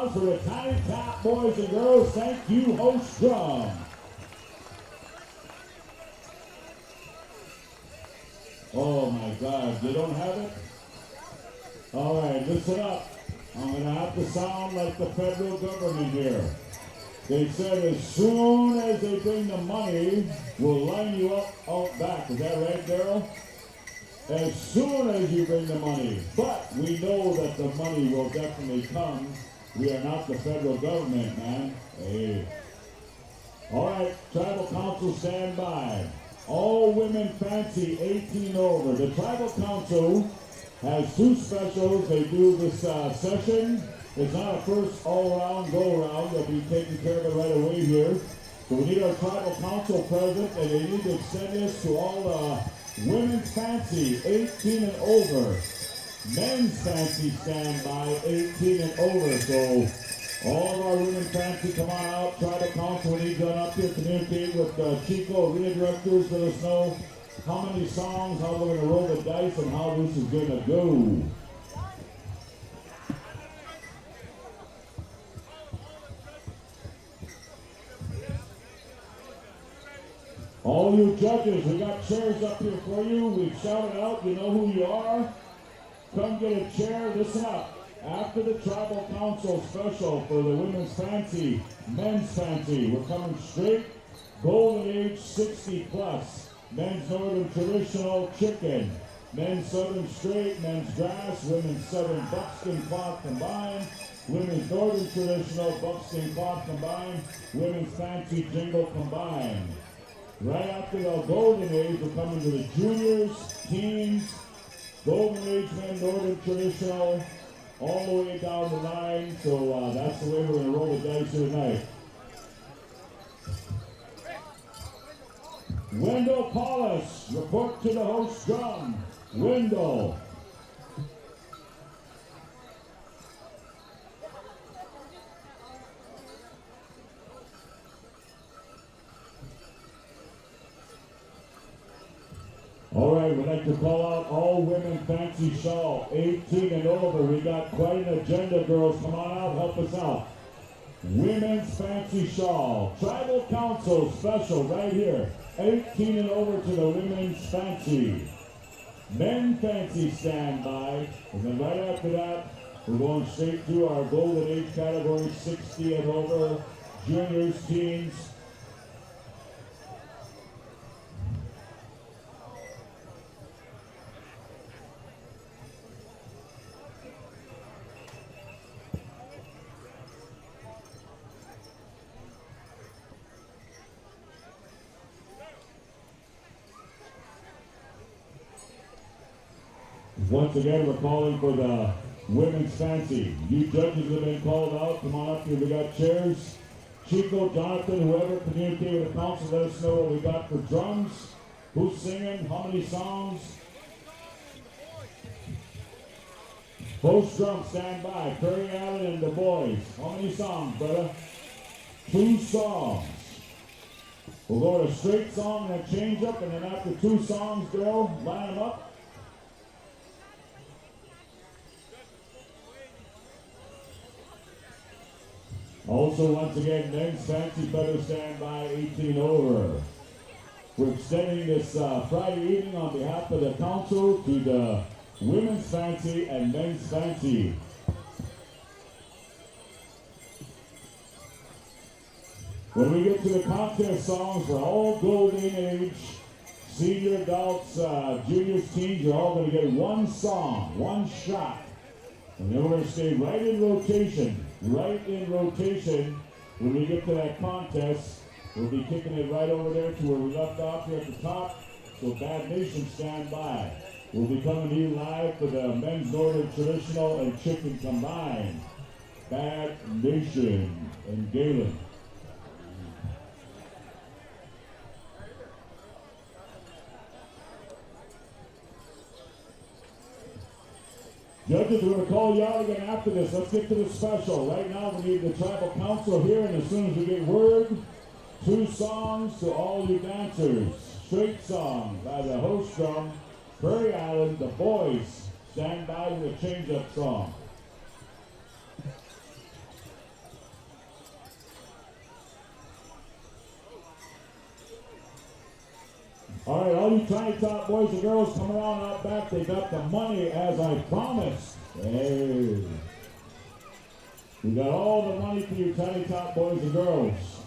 Speaker 3: For the Tiny Top boys and girls, thank you, host drum. Oh my God, you don't have it? All right, listen up. I'm gonna have to sound like the federal government here. They said as soon as they bring the money, we'll line you up out back. Is that right, Daryl? As soon as you bring the money. But we know that the money will definitely come. We are not the federal government, man. Hey. All right, Tribal Council, stand by. All women fancy 18 over. The Tribal Council has two specials. They do this session. It's not a first all-around, go-around. They'll be taking care of it right away here. So we need our Tribal Council present, and they need to extend this to all the women's fancy 18 and over. Men's fancy stand by 18 and over. So all of our women fancy, come on out. Tribal Council, we need you up here. Communicate with Chico, arena directors. Let us know how many songs, how we're going to roll the dice, and how this is going to go. All you judges, we got chairs up here for you. We've shouted out, you know who you are. Come get a chair. Listen up. After the Tribal Council special for the women's fancy, men's fancy, we're coming straight golden age 60 plus. Men's northern traditional chicken. Men's southern straight, men's grass, women's southern buckskin cloth combined. Women's northern traditional buckskin cloth combined. Women's fancy jingle combined. Right after the golden age, we're coming to the juniors, teens,
Speaker 1: Golden Age men, Northern Traditional, all the way down the line. So that's the way we're going to roll the dice here tonight. Wendell Paulus, report to the host drum. Wendell. All right, we'd like to call out all women fancy shawl, 18 and over. We got quite an agenda, girls. Come on out, help us out. Women's fancy shawl, tribal council special right here. 18 and over to the women's fancy. Men fancy standby. And then right after that, we're going straight to our golden age category, 60 and over, juniors, teens. Once again, we're calling for the women's fancy. You judges have been called out. Come on up here. We got chairs. Chico, Jonathan, whoever communicated with the council, let us know what we got for drums. Who's singing? How many songs? Post drum, stand by. Prairie Island and the boys. How many songs, brother? 2 songs. We'll go to a straight song and a change up, and then after 2 songs, girl, line them up. Also, once again, men's fancy feather standby, 18 over. We're extending this Friday evening on behalf of the council to the women's fancy and men's fancy. When we get to the contest songs, we're all golden age, senior adults, juniors, teens, you're all going to get 1 song, 1 shot. And then we're going to stay right in rotation. Right in rotation. When we get to that contest, we'll be kicking it right over there to where we left off here at the top. So Bad Nation, stand by. We'll be coming to you live for the men's Northern Traditional and Chicken combined. Bad Nation and Galen. Judges, we're going to call you out again after this. Let's get to the special. Right now, we need the tribal council here, and as soon as we get word, 2 songs to all you dancers. Straight song by the host drum, Prairie Island, the boys. Stand by with a change-up song. All right, all you tiny top boys and girls, come around out back. They got the money as I promised. Hey. We got all the money for you tiny top boys and girls.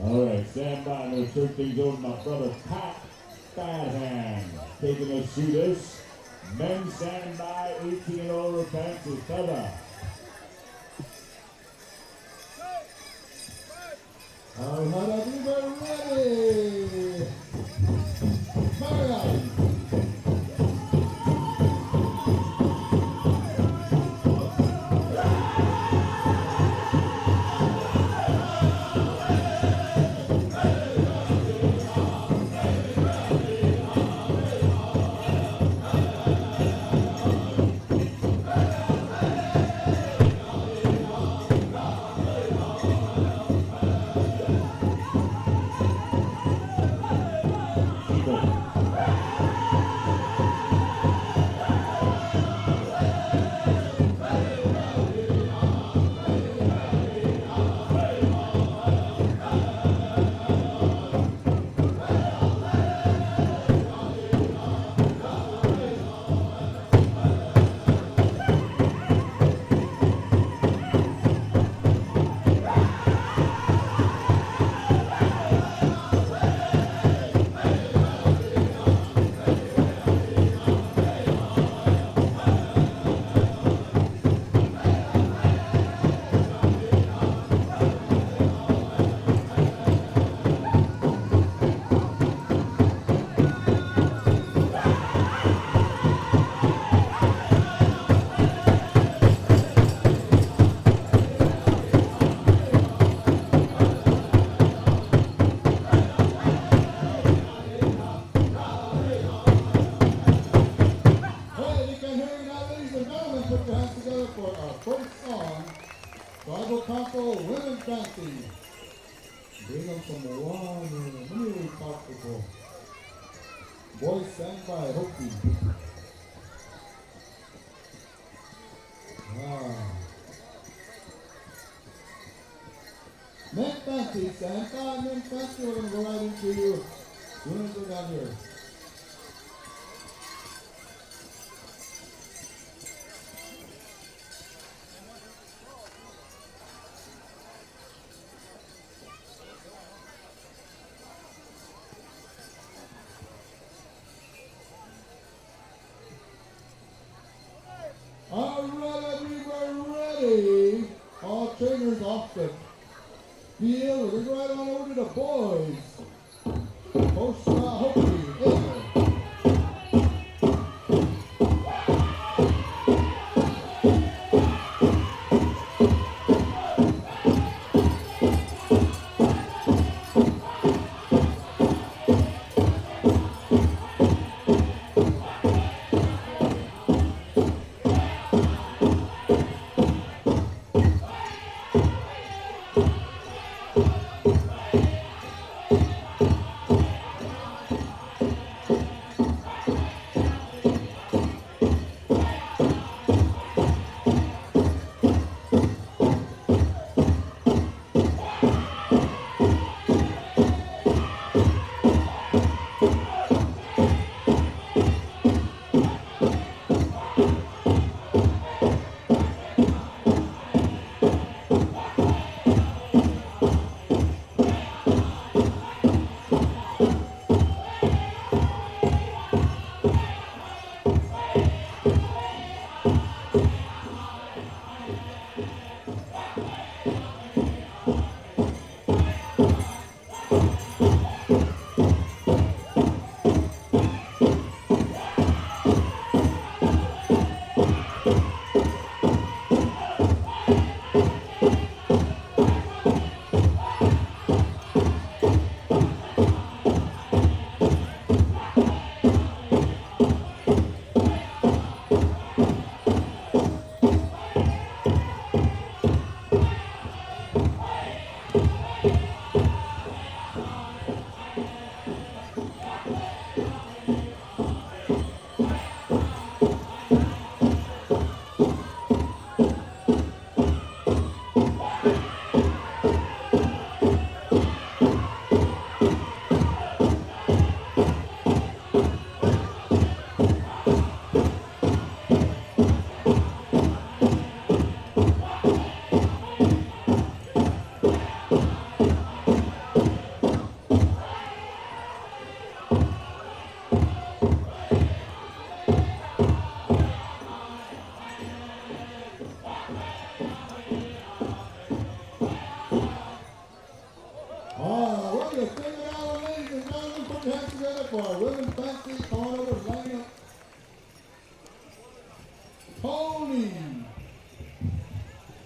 Speaker 1: All right, stand by. I'm going to turn things over to my brother Pat Badhand, taking us through this. Men stand by, 18 and over, fancy feather.
Speaker 2: All right, everybody ready? Fire! women dancing. Bring them some wine and a really comfortable. Boys stand by, hoping. Men fancy, stand by, men fancy. We're going to go right into you as soon as we're down here. All right, everybody ready? All trainers off the field. We're going right on over to the boys. Post Hokie.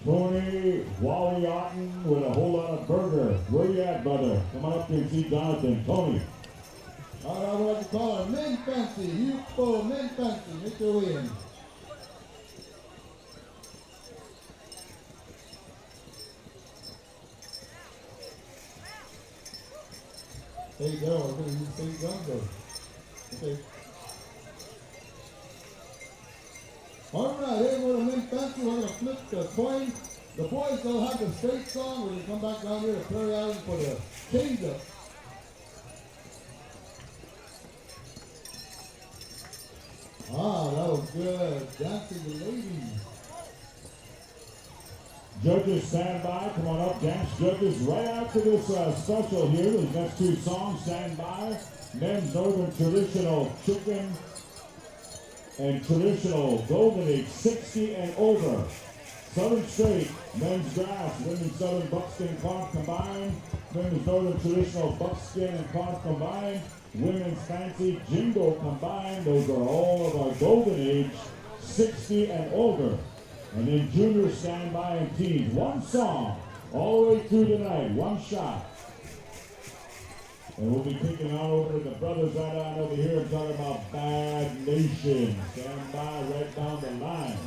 Speaker 1: Tony Wally-Otten with a whole lot of burger. Where you at, brother? Come on up here and see Jonathan. Tony.
Speaker 2: All right, I would like to call her Men Fancy. You for Men Fancy. Make your way in. Hey, Daryl, I'm going to use the same guns though. Okay. All right, here we're the Men Fancy. We're going to flip the coin. The boys, they'll have the straight song. We're going to come back down here to Prairie Island for the change-up. Ah, that was good. Dancing the ladies.
Speaker 1: Judges stand by. Come on up, dance judges. Right after this special here, the next two songs, stand by. Men's Northern Traditional Chicken and Traditional Golden Age 60 and over. Southern Straight, Men's Grass, Women's Southern Buckskin Cloth combined. Women's Northern Traditional Buckskin and Cloth combined. Women's Fancy Jingle combined. Those are all of our Golden Age 60 and over. And then juniors stand by and teens. One song all the way through the night. One shot. And we'll be kicking on over to the brothers right on over here and talking about Bad Nation. Stand by right down the line.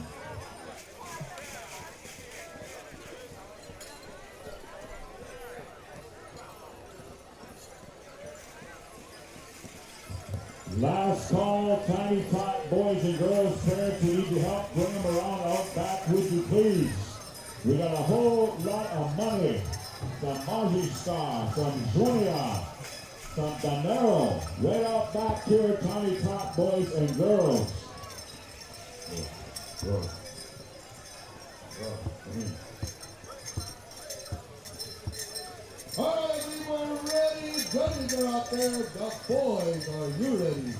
Speaker 1: Last call, Tiny Tot boys and girls parents who need your help, bring them around out back, would you please? We got a whole lot of money. Some Majista, some Junia, some Danero, right out back here, Tiny Tot boys and girls.
Speaker 2: All right, everyone ready? Judges are out there. The boys, are you ready?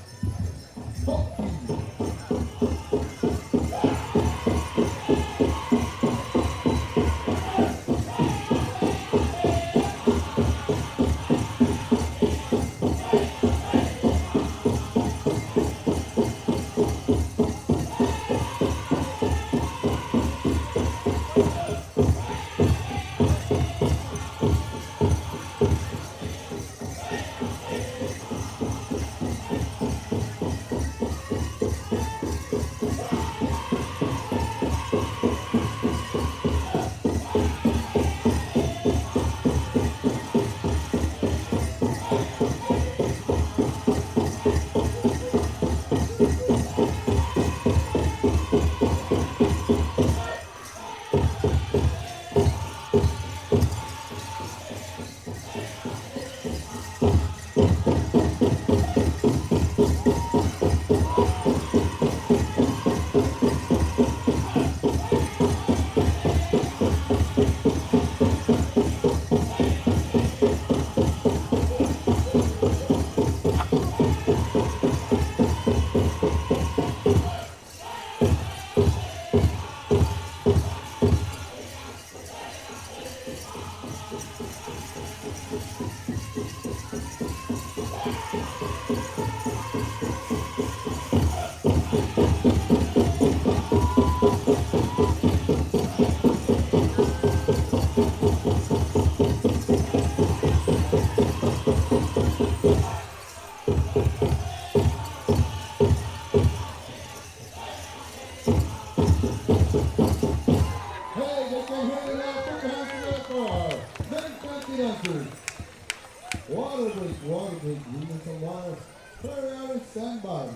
Speaker 2: Water break, we need some water. Prairie Island, stand by.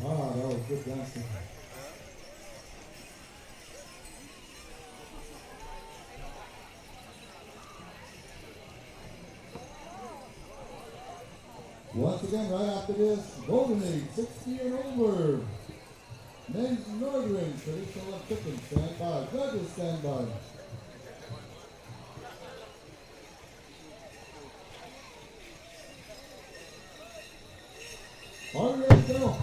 Speaker 2: Ah, that was good dancing. Once again, right after this, Golden Age, 60 and over. Men's Northern traditional chicken, stand by. Judges, stand by. Are you ready to go?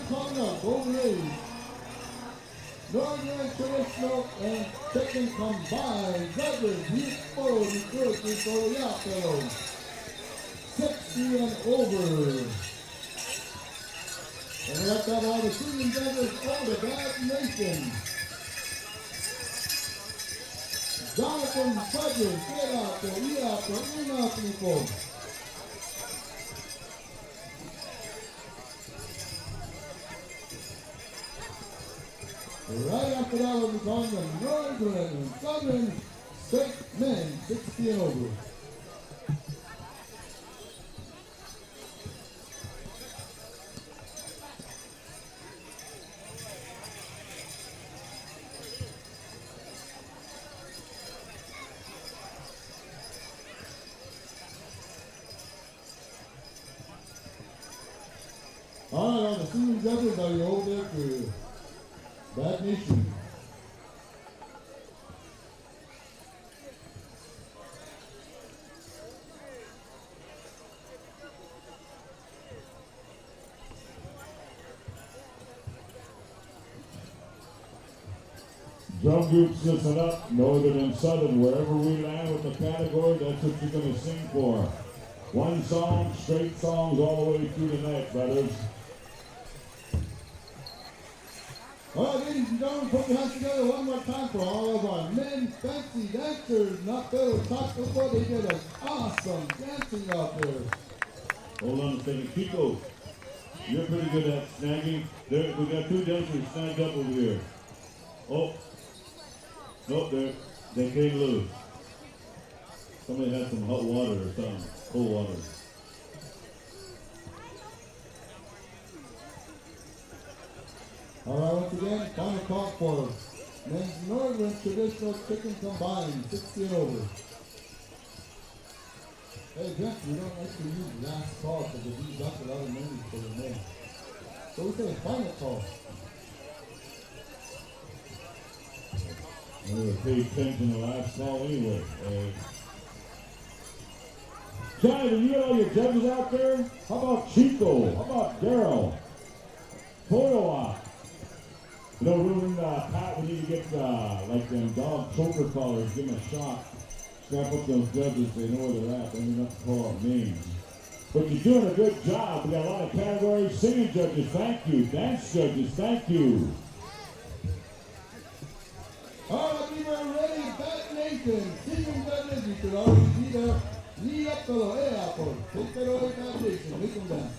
Speaker 2: coming up, both ladies. Northern traditional and chicken combined. Judges, you follow the good for the fellow. 60 and over. And we have to have all the singing judges over the Bad Nation. Jonathan Judges, get out there, eat out there, in out people. Right after that will be on the Northern and Southern State men, 60 and over. All right, all the senior judges are you over there for Bad Nation.
Speaker 3: Drum groups, listen up, northern and southern. Wherever we land with the category, that's what you're going to sing for. One song, straight songs all the way through the night, brothers.
Speaker 2: All right, ladies and gentlemen, put your hands together one more time for all of our men, fancy dancers, not better talk football. They did an awesome dancing out there.
Speaker 3: Hold on a second. Chico, you're pretty good at snagging. There, we got two dancers snagged up over here. Oh, nope, they came loose. Somebody had some hot water or something, cold water.
Speaker 2: All right, once again, final call for men's Northern traditional chicken combined, 60 and over. Hey, Jeff, we don't like to use last call because we use up a lot of money for the men. So we say final call.
Speaker 3: I'm going to pay attention to the last call anyway. Johnny, you got all your judges out there? How about Chico? How about Daryl? Toyowa? You know, Ruben, Pat, we need to get, like them dog choker collars, give them a shot. Strap up those judges, they know where they're at. They don't have to call out names. But you're doing a good job. We got a lot of categories. Singing judges, thank you. Dance judges, thank you.
Speaker 2: All right, we were ready. Bad Nation, singing judges, you should already be there. Knee up the low, apple. Take that away, Bad Nation. Make them dance.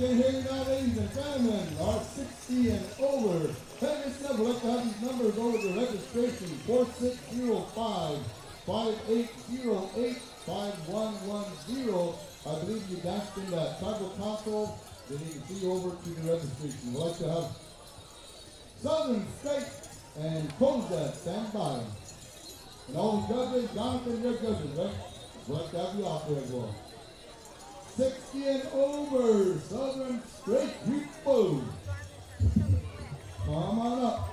Speaker 2: can hear you now, ladies and gentlemen, are 60 and over. Hey, listen up, we'd like to have these numbers over the registration, 4605-5808-5110. I believe you danced in the tribal council. They need to see you over to the registration. We'd like to have Southern State and Koza stand by. And all the judges, Jonathan, your judges, right? We'd like to have you out there as well. 60 and over, Southern Straight people. Come on up.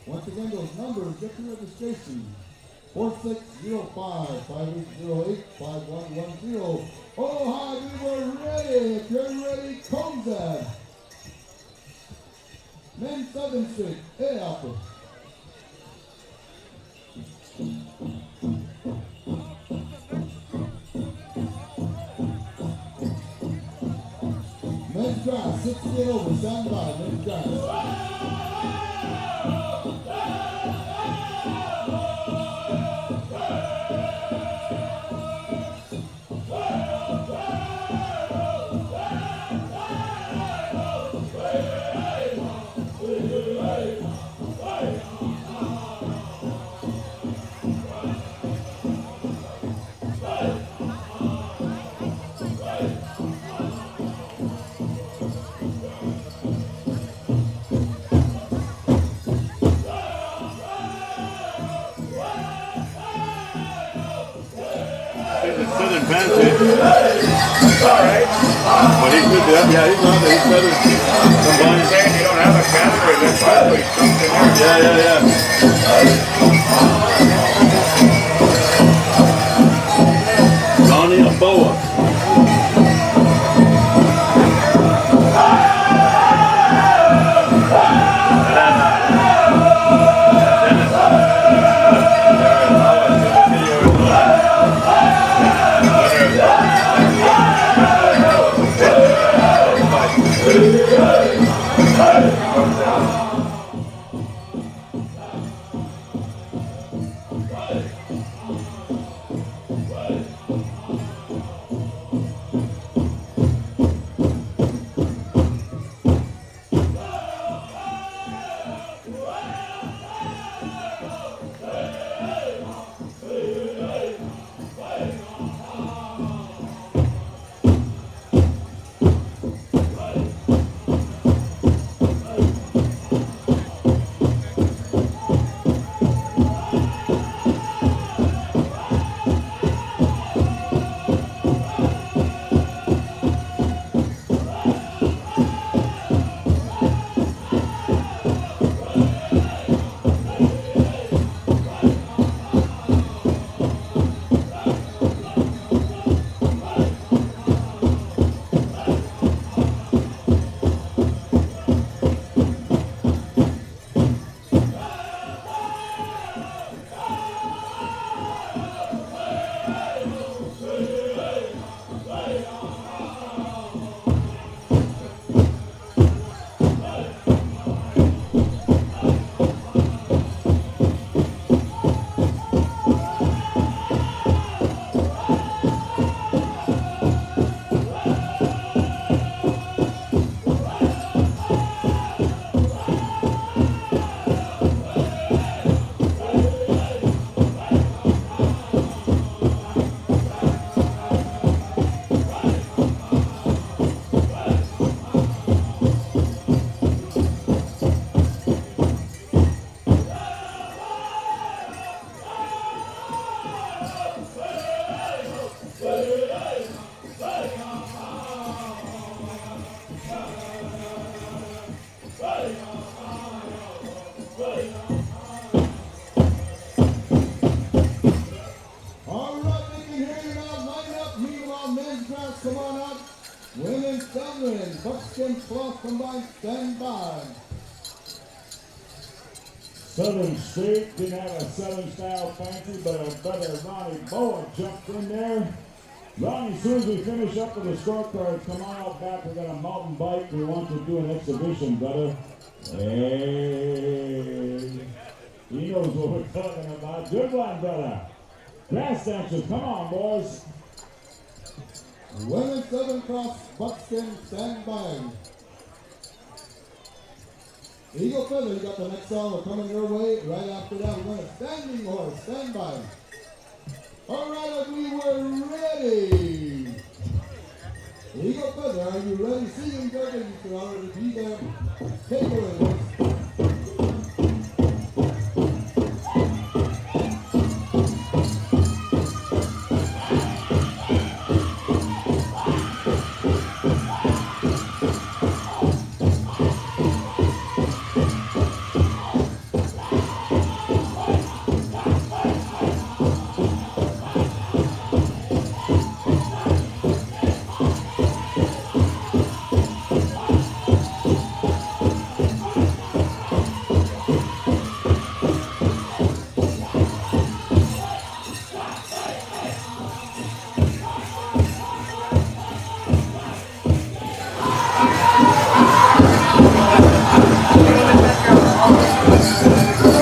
Speaker 2: Once again, those numbers, get your registration. 4605-5808-5110. Oh, hi, we were ready. If you're ready, Koza. Men Southern Straight, hey, Alpha. Men's grass, 60 and over, stand by, men's grass.
Speaker 3: Southern fancy. Alright. Well, he's good there. Yeah, he's not there. He's Southern combined.
Speaker 5: Saying you don't have a category, that's probably something there.
Speaker 3: Yeah. Donnie Aboa.
Speaker 1: Southern State didn't have a Southern style fancy, but a brother Ronnie Boa jumped in there. Ronnie, as soon as we finish up with the scorecard, come on out back. We got a mountain bike. We want to do an exhibition, brother. Hey, he knows what we're talking about. Good one, brother. Grass dancers, come on, boys.
Speaker 2: Women's 7 cross buckskin, stand by. Eagle Feather, you got the next song. We're coming your way. Right after that, we're going to standing horse, stand by. All right, we were ready. Eagle Feather, are you ready? Singing Durgan, you can already be there. Take it away, boys.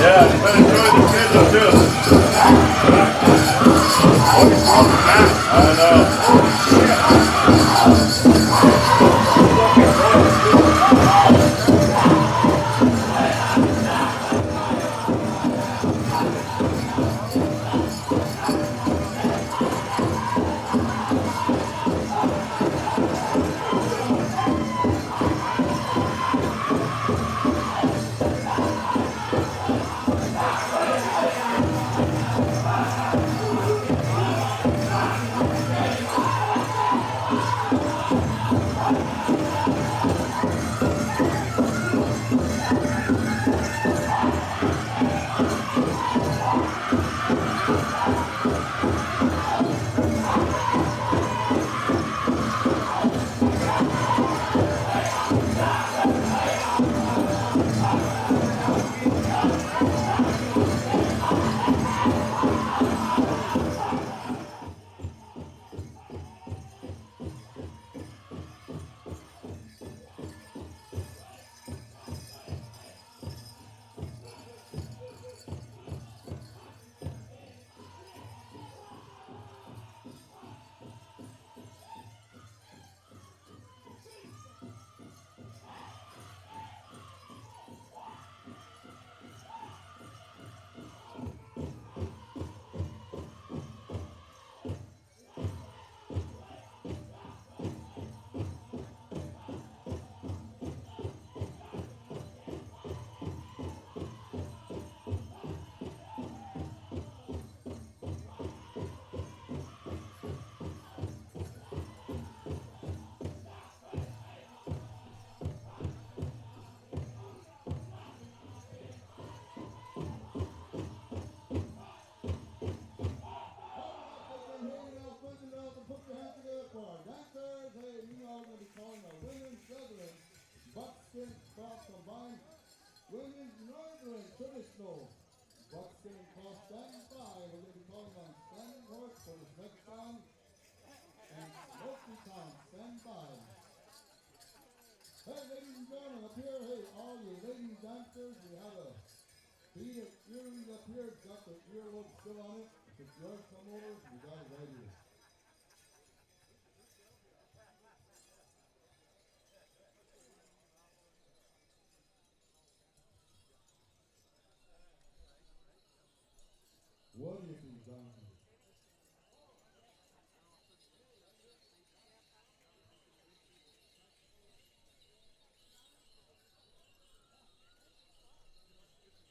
Speaker 5: Yeah, you better enjoy the schedule too. I know. Women's Northern traditional buckskin and cross stand by. We're going to be calling on standing horse for this next song. And Smoky Town, stand by. Hey, ladies and gentlemen, up here, hey, all you ladies dancers, we have a beaded earrings up here. It's got the earlobe still on it. If it's yours, come over. We got it right here. What do you think, Jonathan?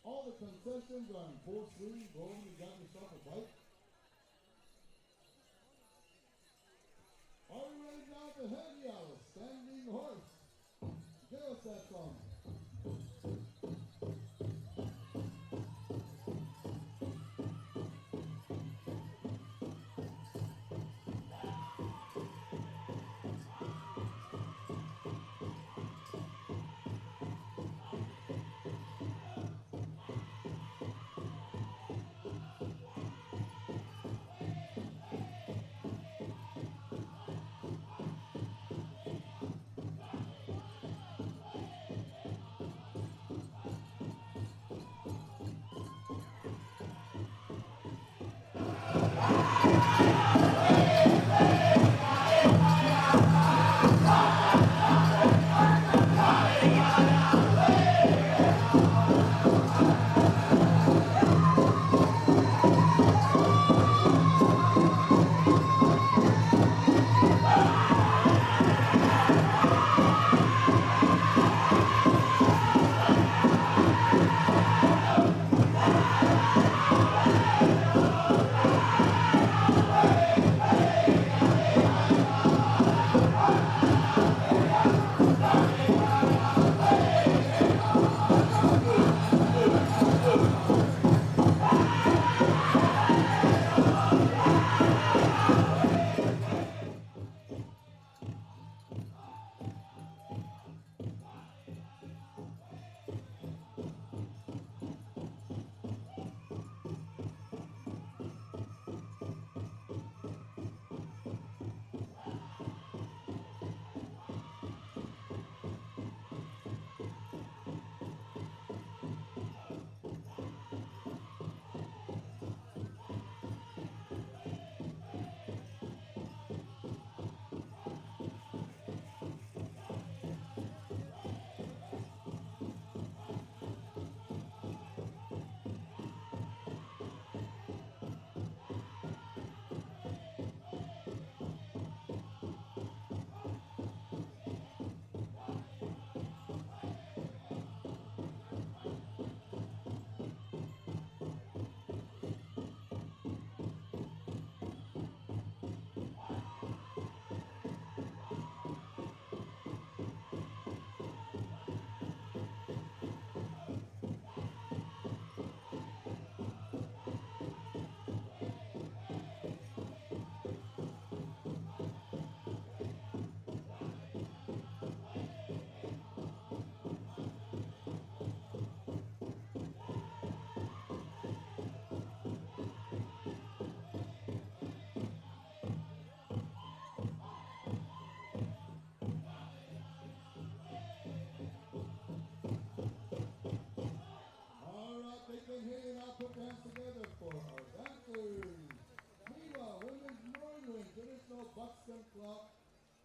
Speaker 5: All the concessions are in full swing. Go over and grab yourself a bite. Are you ready now to head out? Standing horse. Give us that song.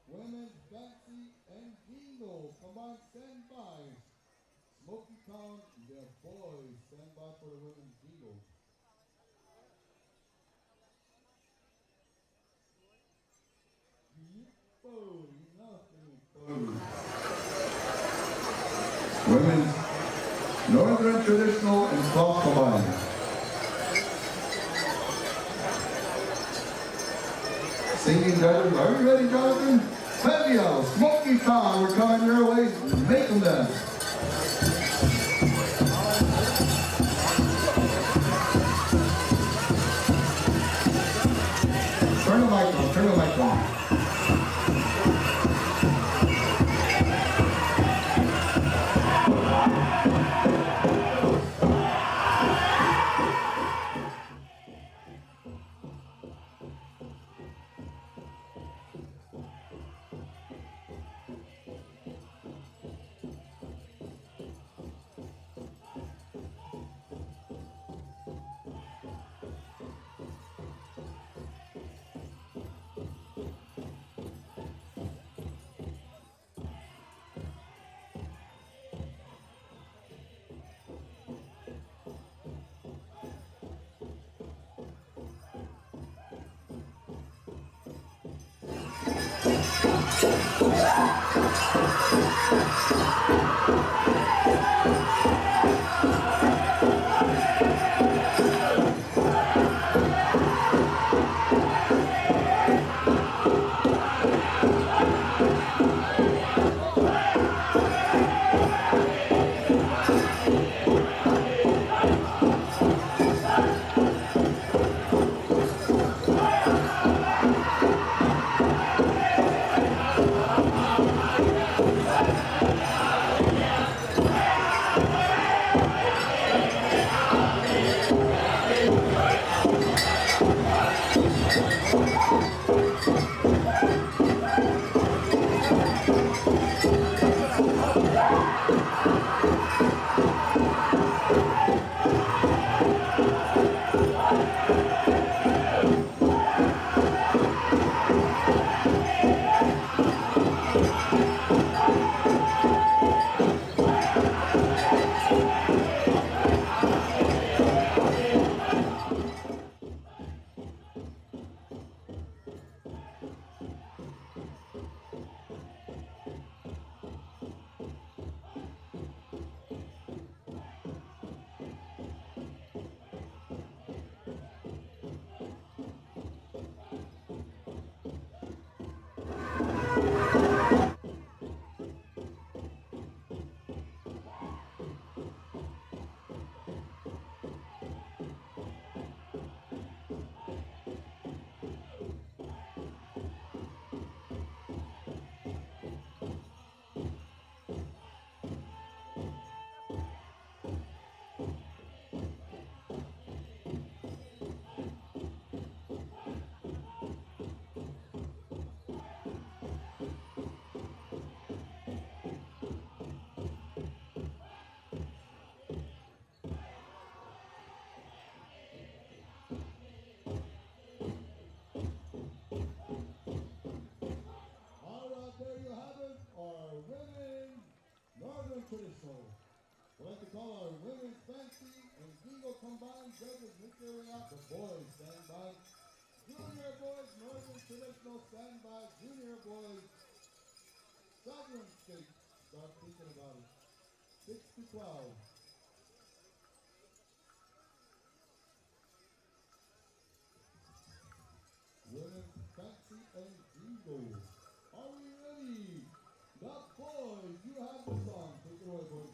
Speaker 2: Women's Fancy and Jingle. Combined, stand by. Smoky Town, the boys. Stand by for the women's Jingle. Women's Northern Traditional and Cross Combined. Singing judges, are you ready, Jonathan? Fabio, Smoky Town, we're coming your way. Make them dance. Turn the mic on, turn the mic on. Traditional. We'd like to call our women's fancy and Eagle combined judges make their way out. The boys stand by. Junior boys, Northern Traditional stand by. Junior boys, Southern State. Start thinking about it. 6 to 12. Women's fancy and Eagle. Are we ready? The boys, you have the song. Take it away, boys.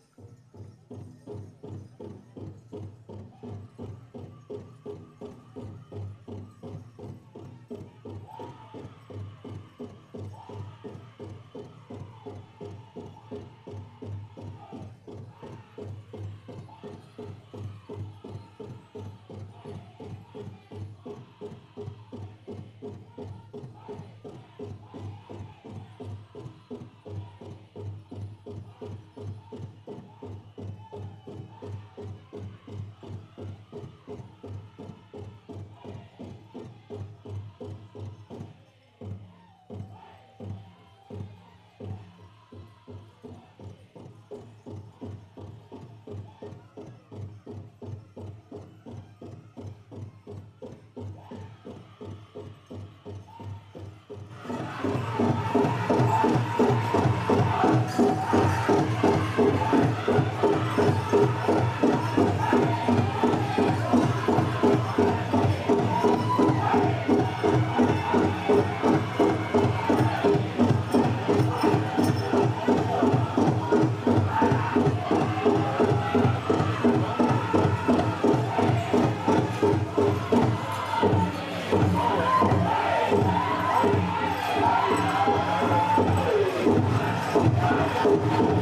Speaker 1: Thank you.